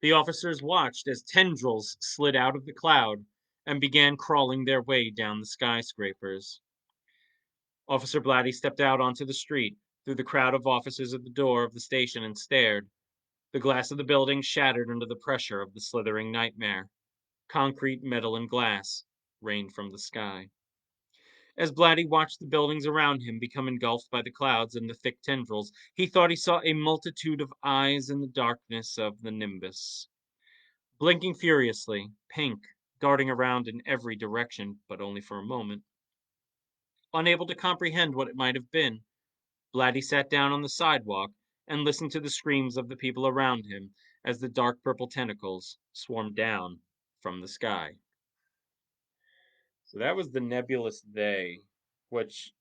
The officers watched as tendrils slid out of the cloud and began crawling their way down the skyscrapers. Officer Blatty stepped out onto the street, through the crowd of officers at the door of the station, and stared. The glass of the building shattered under the pressure of the slithering nightmare. Concrete, metal, and glass rained from the sky. As Blatty watched the buildings around him become engulfed by the clouds and the thick tendrils, he thought he saw a multitude of eyes in the darkness of the nimbus, blinking furiously, pink, darting around in every direction, but only for a moment. Unable to comprehend what it might have been, Blatty sat down on the sidewalk and listened to the screams of the people around him as the dark purple tentacles swarmed down from the sky. So that was The Nebulous They, which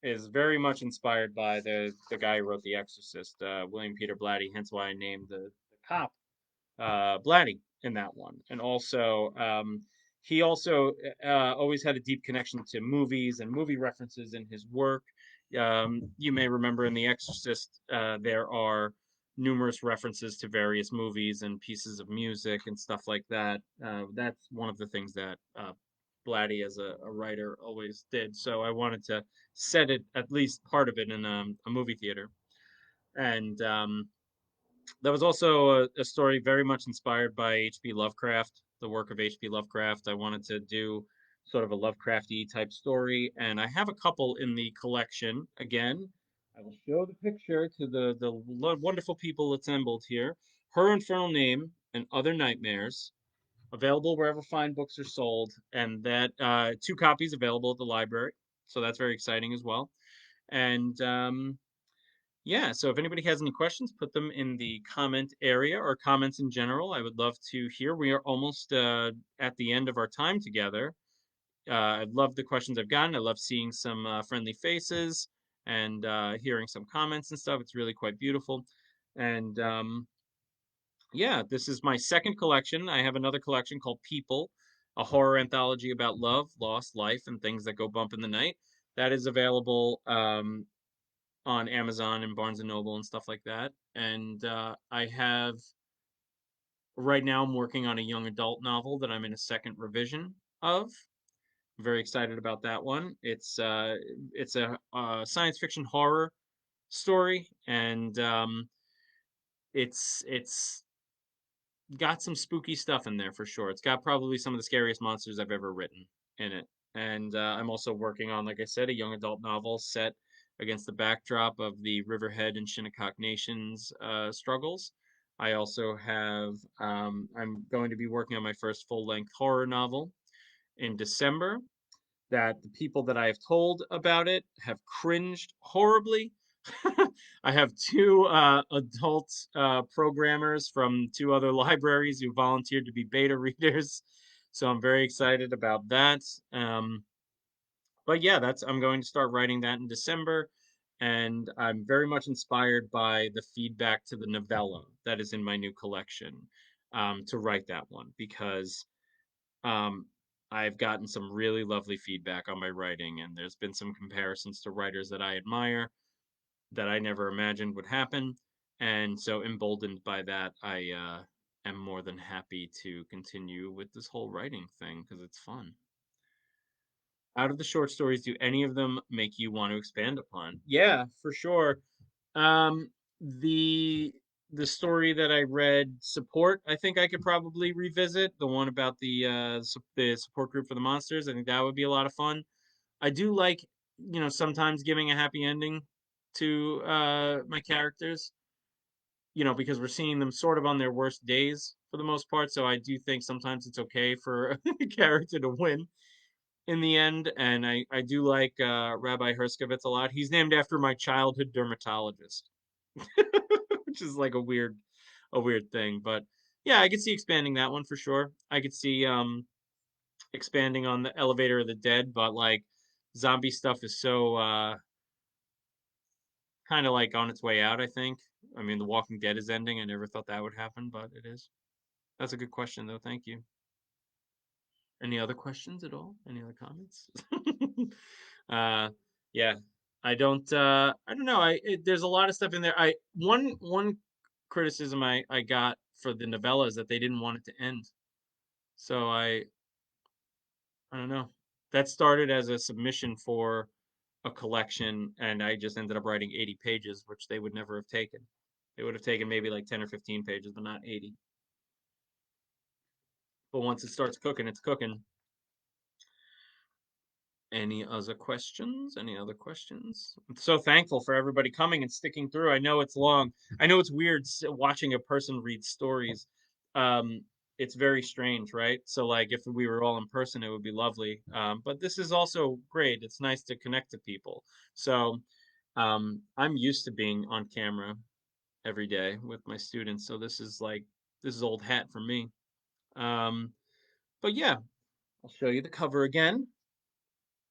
is very much inspired by the guy who wrote The Exorcist, William Peter Blatty, hence why I named the cop Blatty in that one. And also, he also always had a deep connection to movies and movie references in his work. You may remember in The Exorcist, there are numerous references to various movies and pieces of music and stuff like that. That's one of the things that Blatty, as a writer, always did. So I wanted to set it, at least part of it, in a movie theater. And that was also a story very much inspired by H.P. Lovecraft, the work of H.P. Lovecraft. I wanted to do sort of a Lovecrafty type story, and I have a couple in the collection. Again, I will show the picture to the wonderful people assembled here. Her Infernal Name and Other Nightmares, available wherever fine books are sold, and that two copies available at the library. So that's very exciting as well. And yeah, so if anybody has any questions, put them in the comment area or comments in general. I would love to hear. We are almost at the end of our time together. I love the questions I've gotten. I love seeing some friendly faces and hearing some comments and stuff. It's really quite beautiful. And yeah, this is my second collection. I have another collection called People, a horror anthology about love, loss, life, and things that go bump in the night. That is available on Amazon and Barnes and Noble and stuff like that. And I have right now I'm working on a young adult novel that I'm in a second revision of. I'm very excited about that one. It's a science fiction horror story, and it's got some spooky stuff in there for sure. It's got probably some of the scariest monsters I've ever written in it. And I'm also working on, like I said, a young adult novel set against the backdrop of the Riverhead and Shinnecock Nations struggles. I also have, I'm going to be working on my first full length horror novel in December that the people that I have told about it have cringed horribly. I have two adult programmers from two other libraries who volunteered to be beta readers, so I'm very excited about that. But yeah, that's I'm going to start writing that in December, and I'm very much inspired by the feedback to the novella that is in my new collection to write that one because um, I've gotten some really lovely feedback on my writing, and there's been some comparisons to writers that I admire that I never imagined would happen. And so, emboldened by that, I am more than happy to continue with this whole writing thing because it's fun. Out of the short stories, do any of them make you want to expand upon? Yeah, for sure. Um, the the story that I read, Support, I think I could probably revisit. The one about the support group for the monsters. I think that would be a lot of fun. I do like, sometimes giving a happy ending to my characters, because we're seeing them sort of on their worst days for the most part. So I do think sometimes it's okay for a character to win in the end. And I do like Rabbi Herskovitz a lot. He's named after my childhood dermatologist, which is like a weird thing. But yeah, I could see expanding that one for sure. I could see expanding on the Elevator of the Dead, but like zombie stuff is so kind of like on its way out, I think. I mean, The Walking Dead is ending. I never thought that would happen, but it is. That's a good question, though. Thank you. Any other questions at all? Any other comments? uh, yeah, I don't know. There's a lot of stuff in there. One criticism I got for the novella is that they didn't want it to end. So I don't know. That started as a submission for a collection, and I just ended up writing 80 pages, which they would never have taken. They would have taken maybe like 10 or 15 pages, but not 80. But once it starts cooking, it's cooking. Any other questions? Any other questions? I'm so thankful for everybody coming and sticking through. I know it's long. I know it's weird watching a person read stories. Um, it's very strange, right? So, like, if we were all in person, it would be lovely. But this is also great. It's nice to connect to people. So, I'm used to being on camera every day with my students. So this is old hat for me. Um, but yeah, I'll show you the cover again.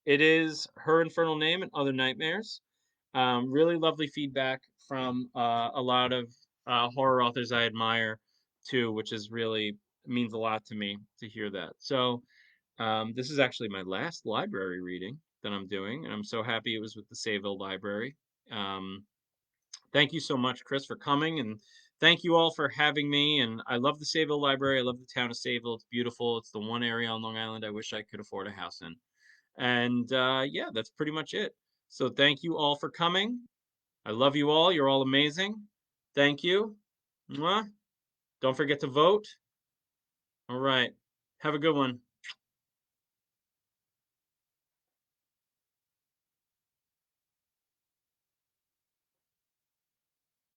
It is Her Infernal Name and Other Nightmares. Really lovely feedback from a lot of horror authors I admire too, which is really means a lot to me to hear that. So this is actually my last library reading that I'm doing, and I'm so happy it was with the Sayville Library. Um, Thank you so much, Chris, for coming, and thank you all for having me. And I love the Sayville Library. I love the town of Sayville. It's beautiful. It's the one area on Long Island I wish I could afford a house in. And yeah, that's pretty much it. So thank you all for coming. I love you all. You're all amazing. Thank you. Mwah. Don't forget to vote. All right. Have a good one.